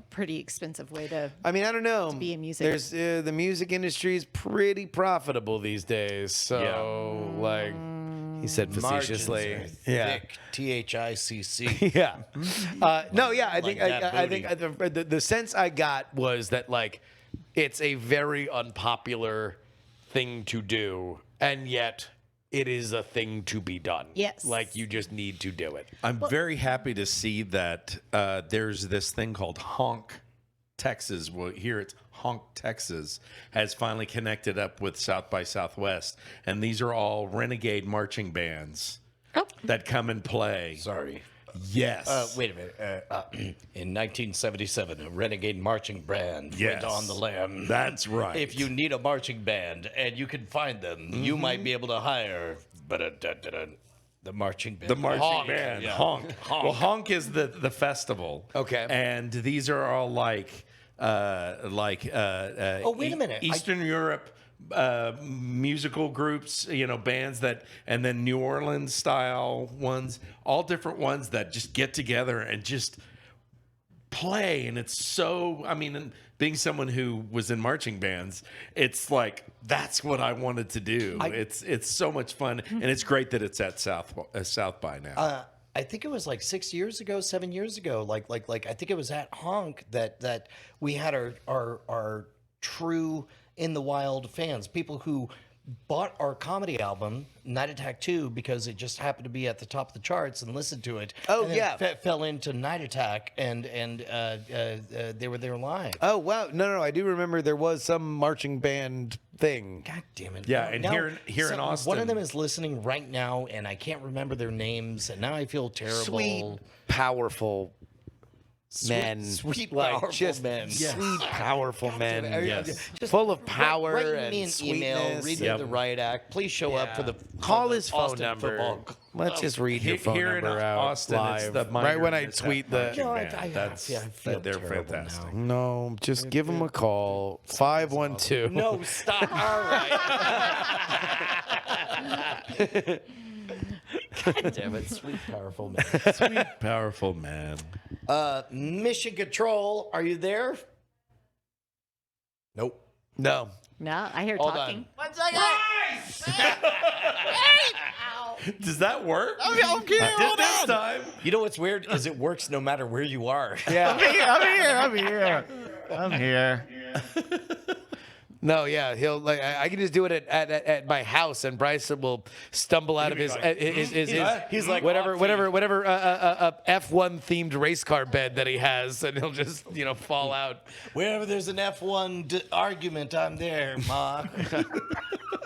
pretty expensive way to. I mean, I don't know. be in music. There's the music industry is pretty profitable these days. So like he said facetiously, Margins yeah. are thick. THICC. Yeah. No, yeah. I think that I think the sense I got was that like it's a very unpopular thing to do, and yet it is a thing to be done. Yes. Like you just need to do it. I'm very happy to see that there's this thing called Honk Texas. Well, here it's Honk Texas has finally connected up with South by Southwest, and these are all renegade marching bands that come and play. Sorry. Yes. Wait a minute. In 1977, a renegade marching band Yes. went on the lam. That's right. If you need a marching band and you can find them, you might be able to hire the marching band. The marching Honk. band, Yeah. Honk. Well, Honk is the festival. Okay. And these are all like wait a minute. Eastern Europe musical groups, bands that, and then New Orleans style ones, all different ones that just get together and just play. And it's so, I mean, and being someone who was in marching bands, it's like that's what I wanted to do. It's so much fun, and it's great that it's at South by now. I think it was like 7 years ago. Like I think it was at Honk that we had our true in the wild fans, people who bought our comedy album Night Attack 2 because it just happened to be at the top of the charts and listened to it. Oh, and then yeah. fell into Night Attack and they were there live. Oh wow. No, I do remember there was some marching band thing. God damn it! Yeah, and here in Austin, one of them is listening right now, and I can't remember their names, and now I feel terrible. Sweet, powerful men, sweet, like powerful just men. sweet, powerful men, Yes. Just full of power write and me an email, sweetness. read me the riot act. Please show up for the Call for his the phone Austin number. football club. Let's just read your phone here in number out Austin, live. it's the right when I Minor tweet the. Marching No, Band. I feel they're terrible fantastic. now. No, just give him a call. 512. No, stop. All right. God damn it, sweet, powerful man. Sweet, powerful man. Mission Control, are you there? Nope. No. No, I hear Hold talking. on. Does that work? Okay, hold This on. time. You know what's weird is it works no matter where you are. Yeah. I'm here. No, yeah, he'll like I can just do it at my house, and Bryce will stumble out of his He's like whatever off-feed. F1 themed race car bed that he has, and he'll just fall out. Wherever there's an F1 argument, I'm there, Ma.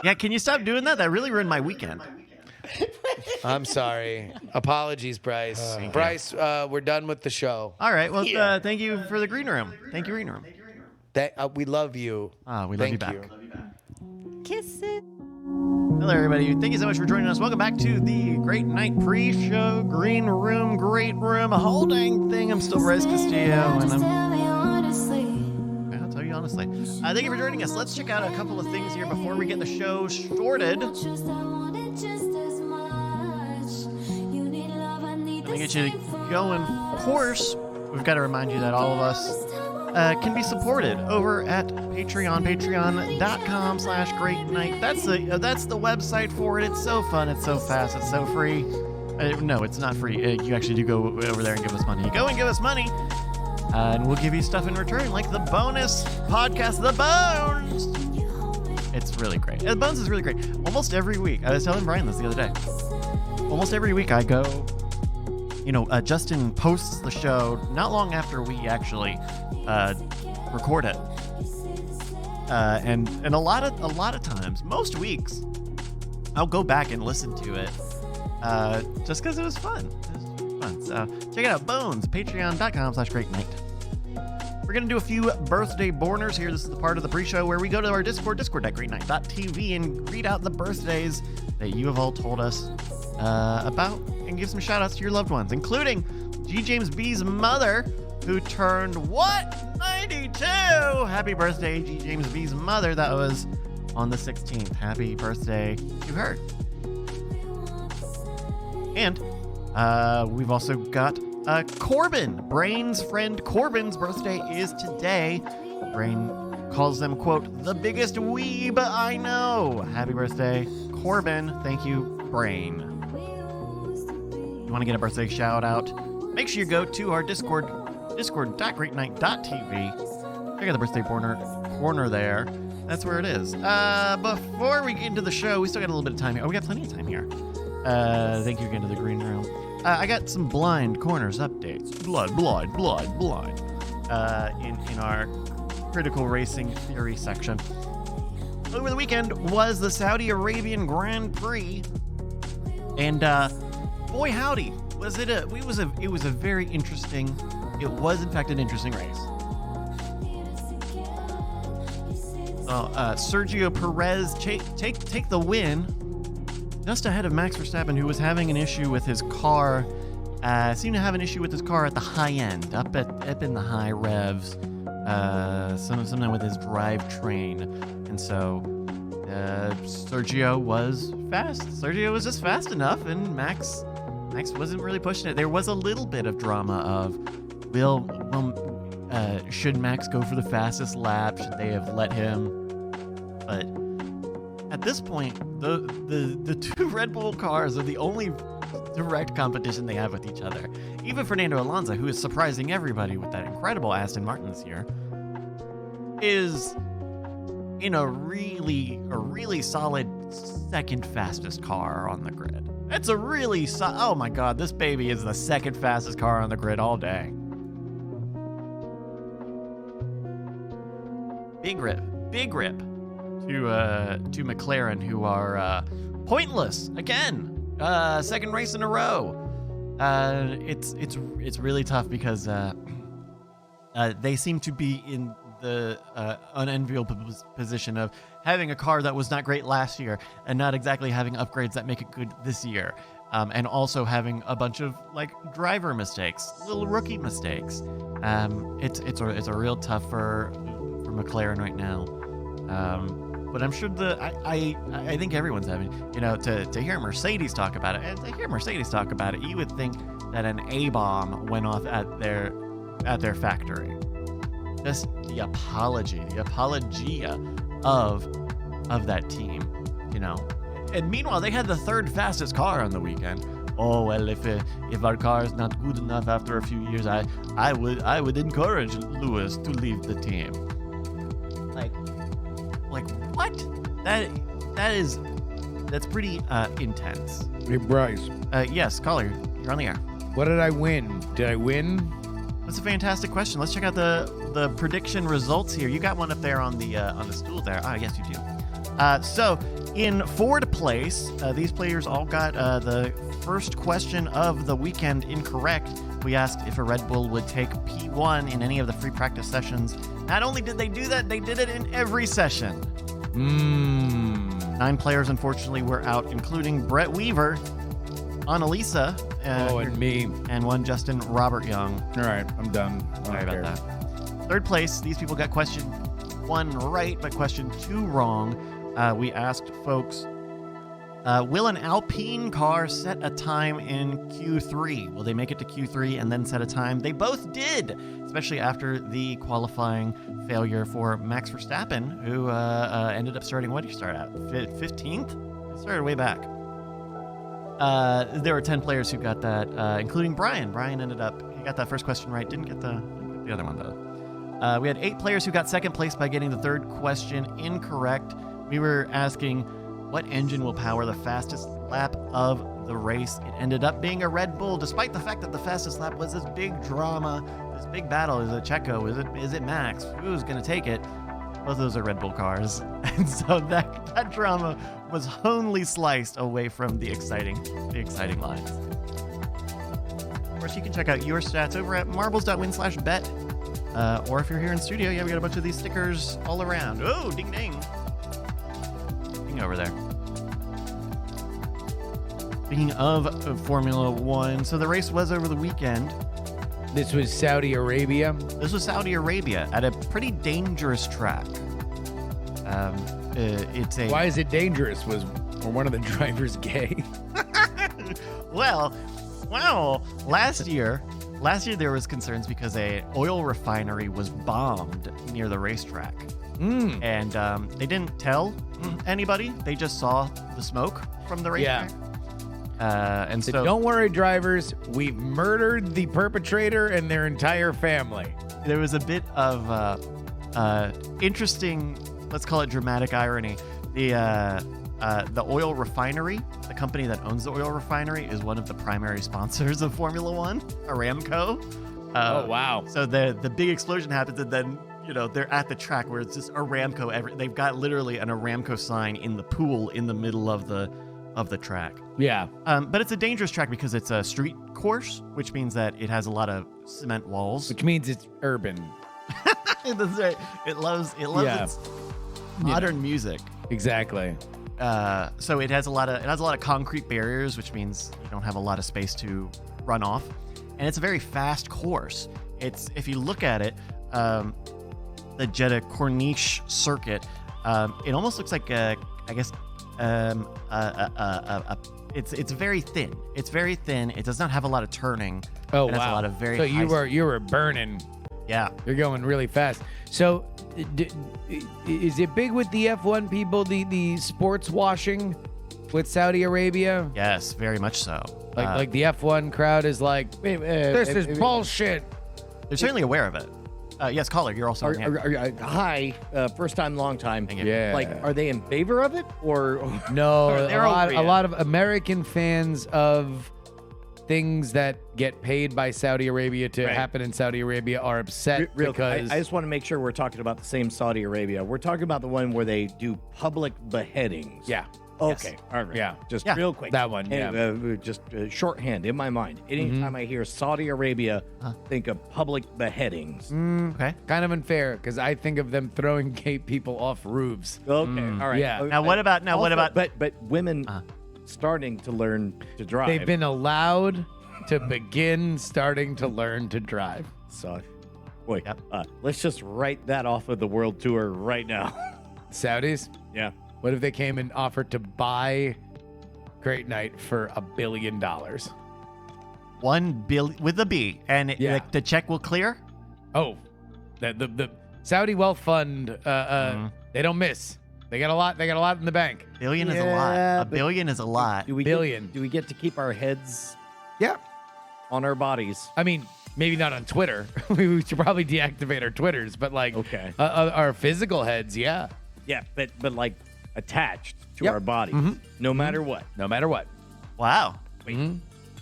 Yeah, can you stop doing that? That really ruined my weekend. I'm sorry. Apologies, Bryce. Bryce, we're done with the show. All right. Well, thank you for the green room. Thank you, green room. We love you. We love you Thank back. Kiss it. Hello, everybody. Thank you so much for joining us. Welcome back to the Great Night Pre-Show Green Room, Great Room, whole dang thing. I'm still Bryce Castillo, and I'll tell you honestly. honestly. Thank you for joining us. Let's check out a couple of things here before we get the show shorted. Let me get you going. Of course, we've got to remind you that all of us can be supported over at Patreon, patreon.com/greatnight. That's the website for it. It's so fun. It's so fast. It's so free. No, it's not free. You actually do go over there and give us money. You go and give us money, and we'll give you stuff in return, like the bonus podcast, The Bones. It's really great. The Bones is really great. Almost every week, I was telling Brian this the other day. Almost every week I go, Justin posts the show not long after we actually record it, and a lot of times, most weeks, I'll go back and listen to it just because it was fun. So check it out, Bones, patreon.com/greatnight. We're going to do a few birthday borners here. This is the part of the pre-show where we go to our discord.greatnight.tv, and read out the birthdays that you have all told us about, and give some shout outs to your loved ones, including G. James B's mother, who turned 92. Happy birthday, G. James B's mother. That was on the 16th. Happy birthday to her. And we've also got Corbin. Brain's friend Corbin's birthday is today. Brain calls them, quote, the biggest weeb I know. Happy birthday, Corbin. Thank you, Brain. You want to get a birthday shout out? Make sure you go to our Discord, discord.greatnight.tv. Check out the birthday corner there. That's where it is. Before we get into the show, we still got a little bit of time here. Oh, we got plenty of time here. Thank you again to the green room. I got some blind corners updates. Blind. In our critical racing theory section. Over the weekend was the Saudi Arabian Grand Prix, and boy howdy, it was a very interesting. It was in fact an interesting race. Sergio Perez take the win, just ahead of Max Verstappen, who was having an issue with his car. Seemed to have an issue with his car at the high end, up in the high revs. Something with his drivetrain, and so Sergio was fast. Sergio was just fast enough, and Max wasn't really pushing it. There was a little bit of drama of, should Max go for the fastest lap? Should they have let him? But at this point, the two Red Bull cars are the only direct competition they have with each other. Even Fernando Alonso, who is surprising everybody with that incredible Aston Martin this year, is in a really solid second fastest car on the grid. It's a really oh my god, this baby is the second fastest car on the grid all day. Big rip to McLaren, who are pointless again. Second race in a row. It's really tough because they seem to be in the unenviable position of having a car that was not great last year and not exactly having upgrades that make it good this year, and also having a bunch of driver mistakes, little rookie mistakes. It's a real tough for McLaren right now. But I'm sure I think everyone's having, to hear Mercedes talk about it, and to hear Mercedes talk about it, you would think that an A-bomb went off at their factory. Just the apologia of that team, And meanwhile, they had the third fastest car on the weekend. Oh well, if our car is not good enough after a few years, I would encourage Lewis to leave the team. Like what? That's pretty intense. Hey, Bryce. Yes, caller, you're on the air. What did I win? Did I win? That's a fantastic question. Let's check out the prediction results here. You got one up there on the stool there. Ah, yes, you do. So in Ford place, these players all got the first question of the weekend incorrect. We asked if a Red Bull would take P1 in any of the free practice sessions. Not only did they do that, they did it in every session. 9 players, unfortunately, were out, including Brett Weaver, Annalisa, and me, and one Justin Robert Young. All right, I'm done. Sorry about that. Third place, these people got question 1 right, but question 2 wrong. We asked folks, will an Alpine car set a time in Q3? Will they make it to Q3 and then set a time? They both did, especially after the qualifying failure for Max Verstappen, who ended up starting, what did he start at? 15th? He started way back. There were 10 players who got that, including Brian. Brian ended up, he got that first question right, didn't get the other one, though. We had 8 players who got second place by getting the third question incorrect. We were asking, what engine will power the fastest lap of the race? It ended up being a Red Bull, despite the fact that the fastest lap was this big drama, this big battle. Is it Checo? Is it Max? Who's going to take it? Both of those are Red Bull cars. And so that drama was only sliced away from the exciting lines. Of course, you can check out your stats over at marbles.win/bet. Or if you're here in studio, yeah, we got a bunch of these stickers all around. Oh, ding ding. Ding over there. Speaking of Formula One, so the race was over the weekend. This was Saudi Arabia. This was Saudi Arabia at a pretty dangerous track. Why is it dangerous? Was one of the drivers gay? Well, last year there was concerns because a oil refinery was bombed near the racetrack. And they didn't tell anybody. They just saw the smoke from the racetrack. And so don't worry, drivers. We've murdered the perpetrator and their entire family. there was a bit of interesting, let's call it dramatic irony. The oil refinery, the company that owns the oil refinery, is one of the primary sponsors of Formula One, Aramco. Oh, wow. So the big explosion happens, and then, you know, they're at the track where it's just Aramco. They've got literally an Aramco sign in the pool in the middle of the track. Yeah. But it's a dangerous track because it's a street course, which means that it has a lot of cement walls. Which means it's urban. That's right. It loves its modern music. Exactly. So it has a lot of concrete barriers, which means you don't have a lot of space to run off, and it's a very fast course. If you look at it, the Jeddah Corniche circuit, it almost looks like it's very thin. It's very thin. It does not have a lot of turning. Oh, it has wow. a lot of very so high you were burning. Yeah. You're going really fast. So is it big with the F1 people, the sports washing with Saudi Arabia? Yes, very much so. Like the F1 crowd is like, this is bullshit. They're certainly aware of it. Yes, caller, you're also on the air. Hi, first time, long time. Thank you. Yeah. Like, are they in favor of it, or No, They're a lot of American fans of things that get paid by Saudi Arabia to Right. happen in Saudi Arabia are upset real? because I just want to make sure we're talking about the same Saudi Arabia. We're talking about the one where they do public beheadings. yeah, Okay. All right. Yeah. Just Yeah. real quick. That one, And, just shorthand in my mind. Anytime I hear Saudi Arabia, think of public beheadings. Okay. kind of unfair because I think of them throwing gay people off roofs. Okay. All right. Yeah. Now what about But women starting to learn to drive. They've been allowed to begin starting to learn to drive. So, boy, Yep. let's just write that off of the world tour right now. Saudis, Yeah. what if they came and offered to buy Great Night for $1 billion? $1 billion with a B, and Yeah. the check will clear? Oh, the Saudi Wealth Fund, they don't miss. They got a lot. They got a lot in the bank. Billion is a Yeah, lot. A but billion is a lot. Do we Billion. do we get to keep our heads Yeah. on our bodies? I mean, maybe not on Twitter. We should probably deactivate our Twitters, but like, Okay. our physical heads, yeah, Yeah, but like attached to Yep. our bodies, no matter what. no matter what. Wow.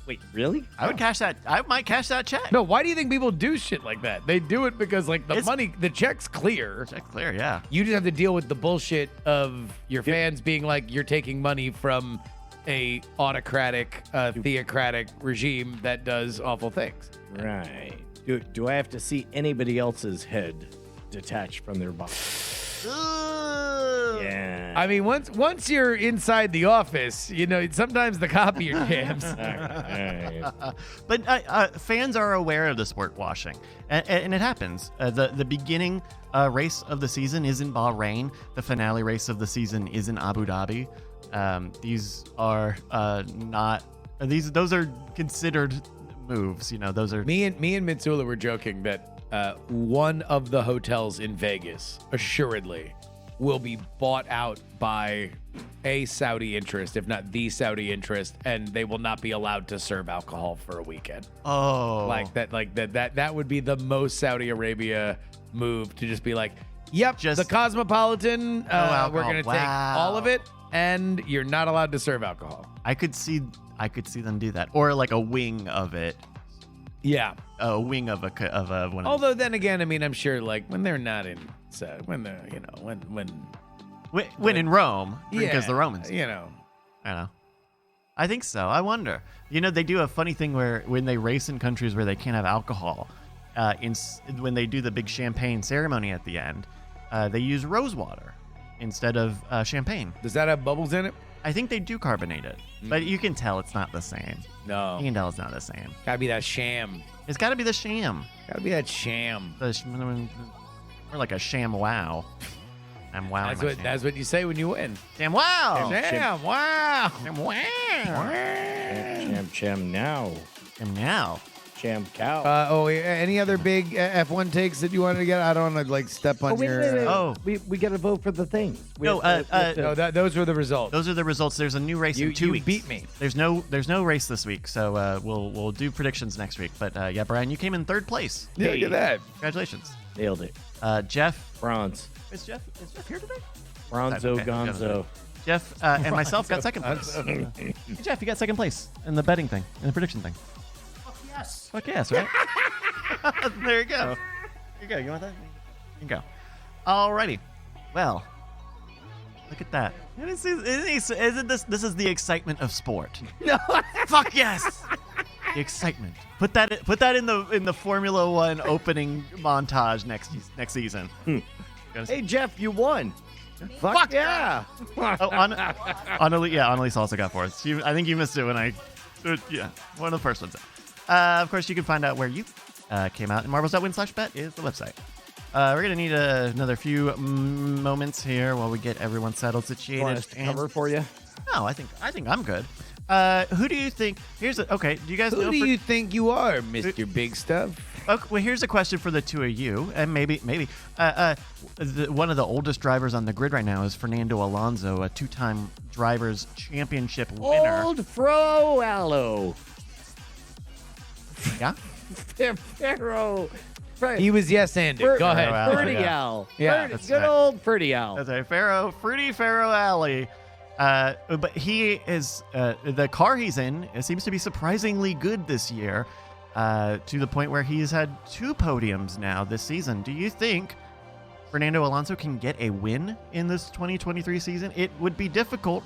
Wait, really? I would cash that. I might cash that check. No, why do you think people do shit like that? They do it because like the It's- money, the check's clear. Check clear, yeah. You just have to deal with the bullshit of your fans being like, you're taking money from a autocratic, theocratic regime that does awful things. Right. Do I have to see anybody else's head detached from their body? Ooh. Yeah. I mean, once you're inside the office, sometimes the copier jams. But fans are aware of the sport washing, and it happens. The beginning race of the season is in Bahrain. The finale race of the season is in Abu Dhabi. These are not. Those are considered moves. Those are. Me and Mitsula were joking that one of the hotels in Vegas assuredly will be bought out by a Saudi interest, if not the Saudi interest, and they will not be allowed to serve alcohol for a weekend. Oh, That would be the most Saudi Arabia move, to just be like, yep, Just the Cosmopolitan, alcohol. we're gonna take all of it, and you're not allowed to serve alcohol. I could see them do that, or like a wing of it. Yeah. A wing of a one. Although then again, I mean, I'm sure when they're not in, when they're when in Rome, because the Romans. I know. I think so. I wonder. They do a funny thing where when they race in countries where they can't have alcohol, when they do the big champagne ceremony at the end, they use rose water instead of champagne. Does that have bubbles in it? I think they do carbonate it, but you can tell it's not the same. No. You can tell it's not the same. Gotta be that sham. It's got to be the sham. Gotta be that sham. Or like a sham wow. I'm wow. That's what you say when you win. Sham wow. Sham, wow. Sham wow. Cham now. Sham now. Cham cow. Any other big F1 takes that you wanted to get? I don't want to step on your. Oh. We got to vote for the thing. No, those were the results. Those are the results. There's a new race in 2 weeks. You beat me. There's no race this week, so we'll do predictions next week. But yeah, Brian, you came in 3rd place. Yeah, look at that. Congratulations. Nailed it. Jeff. Bronze. Is Jeff here today? Bronzo Okay. Gonzo. Jeff and myself got 2nd place. Hey, Jeff, you got 2nd place in the betting thing, in the prediction thing. Fuck yes, right? There you go. Here you go. You want that? You can go. Alrighty. Well, look at that. Isn't this is the excitement of sport? No. Fuck yes. The excitement. Put that in the Formula One opening montage next season. Hey, Jeff, you won. Fuck yeah. Oh, Annalise also got 4th. I think you missed it when one of the first ones. Of course, you can find out where you came out. And marbles.win/bet is the website. We're going to need another few moments here while we get everyone settled, situated. Want us to cover for you? No, I think I'm good. Who do you think? Do you guys know? Who do you think you are, Mr. Big Stuff? Okay, well, here's a question for the two of you, and maybe one of the oldest drivers on the grid right now is Fernando Alonso, a 2-time Drivers' Championship winner. Old Fro Allo. Yeah. Pharaoh. He was yes-handed. Go ahead. Ferdy Al. Yeah, that's Good right. old Ferdy Al. That's right, Fruity Pharaoh Alley. But he is the car he's in. It seems to be surprisingly good this year, to the point where he's had 2 podiums now this season. Do you think Fernando Alonso can get a win in this 2023 season? It would be difficult,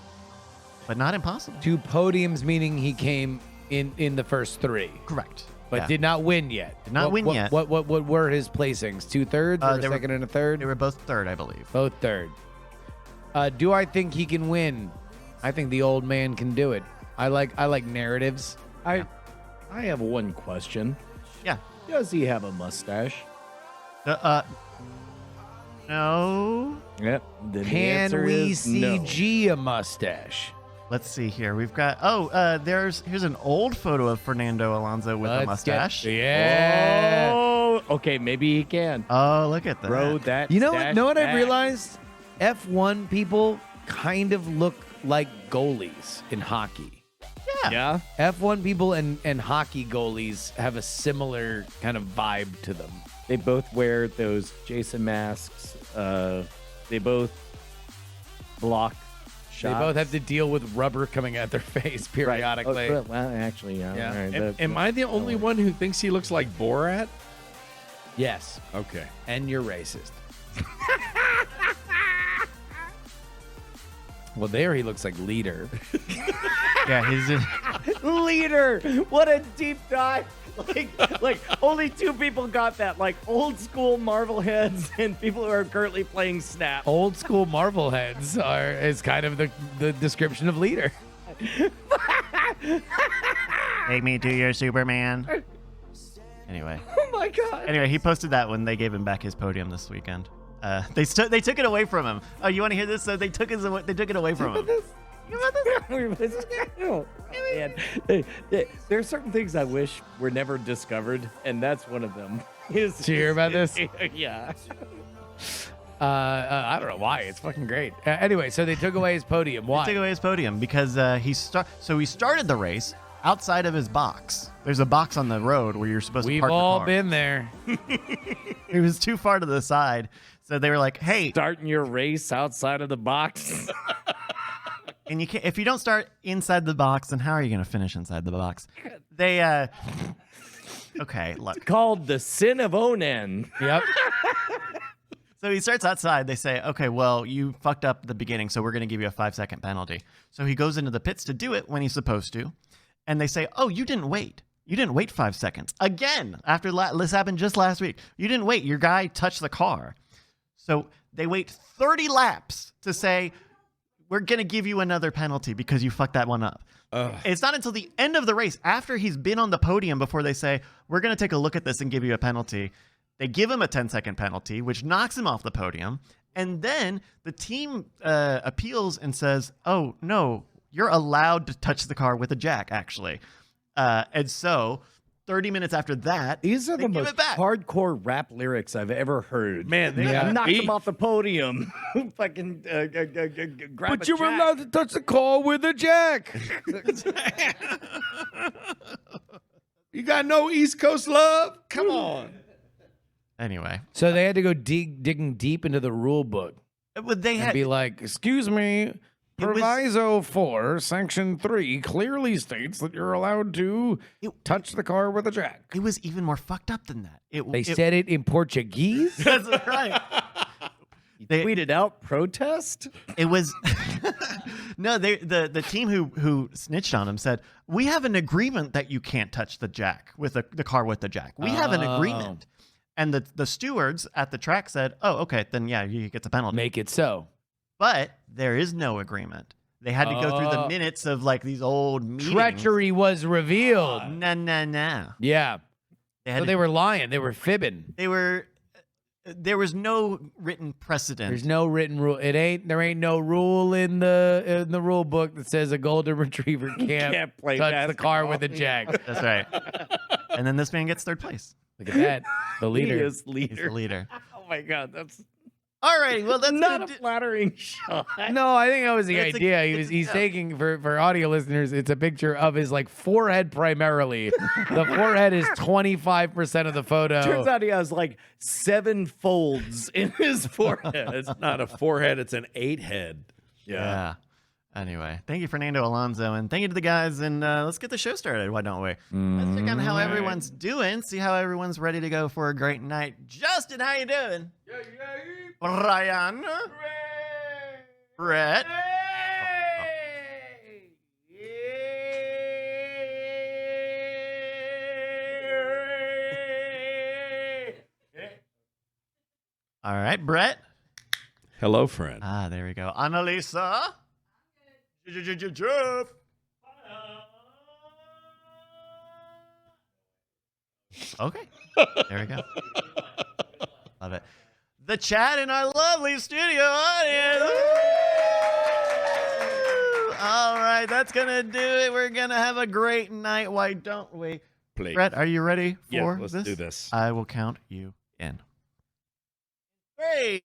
but not impossible. 2 podiums, meaning he came in the first 3. Correct. But did not win yet. Did not win yet. What were his placings? 2 thirds, or a second and a third? They were both third, I believe. Both third. Do I think he can win? I think the old man can do it. I like narratives. I have one question. Yeah. Does he have a mustache? No. Yep. Then the Can answer we is no. CG a mustache? Let's see here. We've got here's an old photo of Fernando Alonso with a mustache. Yeah. Oh, okay, maybe he can. Oh, look at that. Bro, that You know stash what I've back. realized? F1 people kind of look like goalies in hockey. Yeah. F1 people and hockey goalies have a similar kind of vibe to them. They both wear those Jason masks. They both block shots. They both have to deal with rubber coming out their face periodically. Oh, well, actually, yeah. Yeah. All right, Am I the only one who thinks he looks like Borat? Yes. Okay. And you're racist. Well, there he looks like leader. Yeah, Leader. What a deep dive. Like only 2 people got that. Like old school Marvel heads and people who are currently playing Snap. Old school Marvel heads is kind of the description of leader. Make me do your Superman. Anyway. Oh my god. Anyway, he posted that when they gave him back his podium this weekend. They took it away from him. Oh, you want to hear this? So they took it away from him. Man, there are certain things I wish were never discovered, and that's one of them. Did you hear about this? Yeah. I don't know why. It's fucking great. Anyway, so they took away his podium. Why? They took away his podium because he started the race outside of his box. There's a box on the road where you're supposed to We've park all the car. been there. It was too far to the side, so they were like, "Hey, Starting your race outside of the box. and you can't if you don't start inside the box, then how are you going to finish inside the box?" They okay, look. Called the Sin of Onan. Yep. So he starts outside. They say, okay, well, you fucked up the beginning, so we're going to give you a 5-second penalty. So he goes into the pits to do it when he's supposed to. And they say, oh, you didn't wait. You didn't wait 5 seconds. Again, after this happened just last week. You didn't wait. Your guy touched the car. So they wait 30 laps to say, we're going to give you another penalty because you fucked that one up. It's not until the end of the race, after he's been on the podium, before they say, we're going to take a look at this and give you a penalty. They give him a 10-second penalty, which knocks him off the podium. And then the team appeals and says, oh, no, you're allowed to touch the car with a jack, actually. And so 30 minutes after that, These are they the give most it back. hardcore rap lyrics I've ever heard. Man, they Yeah. got Knocked beat. him off the podium. Fucking grab But a you were jack. allowed to touch the car with a jack. You got no East Coast love? Come on. Anyway, So they had to go digging deep into the rule book they and had be like, excuse me, was- Proviso 4, Section 3 clearly states that you're allowed to touch the car with a jack. it was even more fucked up than that. They said it in Portuguese? That's right. They- Tweeted out protest. It was no. The team who snitched on him said, we have an agreement that you can't touch the jack with the car with the jack. We have an agreement. And the stewards at the track said, oh, okay, then yeah, he gets a penalty. Make it so. But there is no agreement. They had to go through the minutes of like these old meetings. Treachery was revealed. No. Yeah. They had So to- they were lying. They were fibbing. there was no written precedent. There's no written rule. There ain't no rule in the rule book that says a golden retriever can't play touch the car basketball. with a jack. That's right. And then this man gets third place. Look at that. The He leader. is He's leader. the leader. Oh my god, that's All righty. Well, that's not gonna a do- flattering shot. No, I think that was the It's a- idea. it's He's a- taking for audio listeners. It's a picture of his like forehead primarily. The forehead is 25% of the photo. Turns out he has like 7 folds in his forehead. It's not a 4-head, it's an 8-head. Yeah. Anyway, thank you, Fernando Alonso, and thank you to the guys. And let's get the show started. Why don't we? Let's check on how everyone's doing. See how everyone's ready to go for a great night. Justin, how you doing? Ryan, Brett. All right, Brett. Hello, friend. Ah, there we go. Annalisa. Jeff. Okay. There we go. Love it. The chat in our lovely studio audience. Woo! All right, that's going to do it. We're going to have a great night. Why don't we? Please. Brett, are you ready Yeah, for let's this? do this. I will count you in. 3,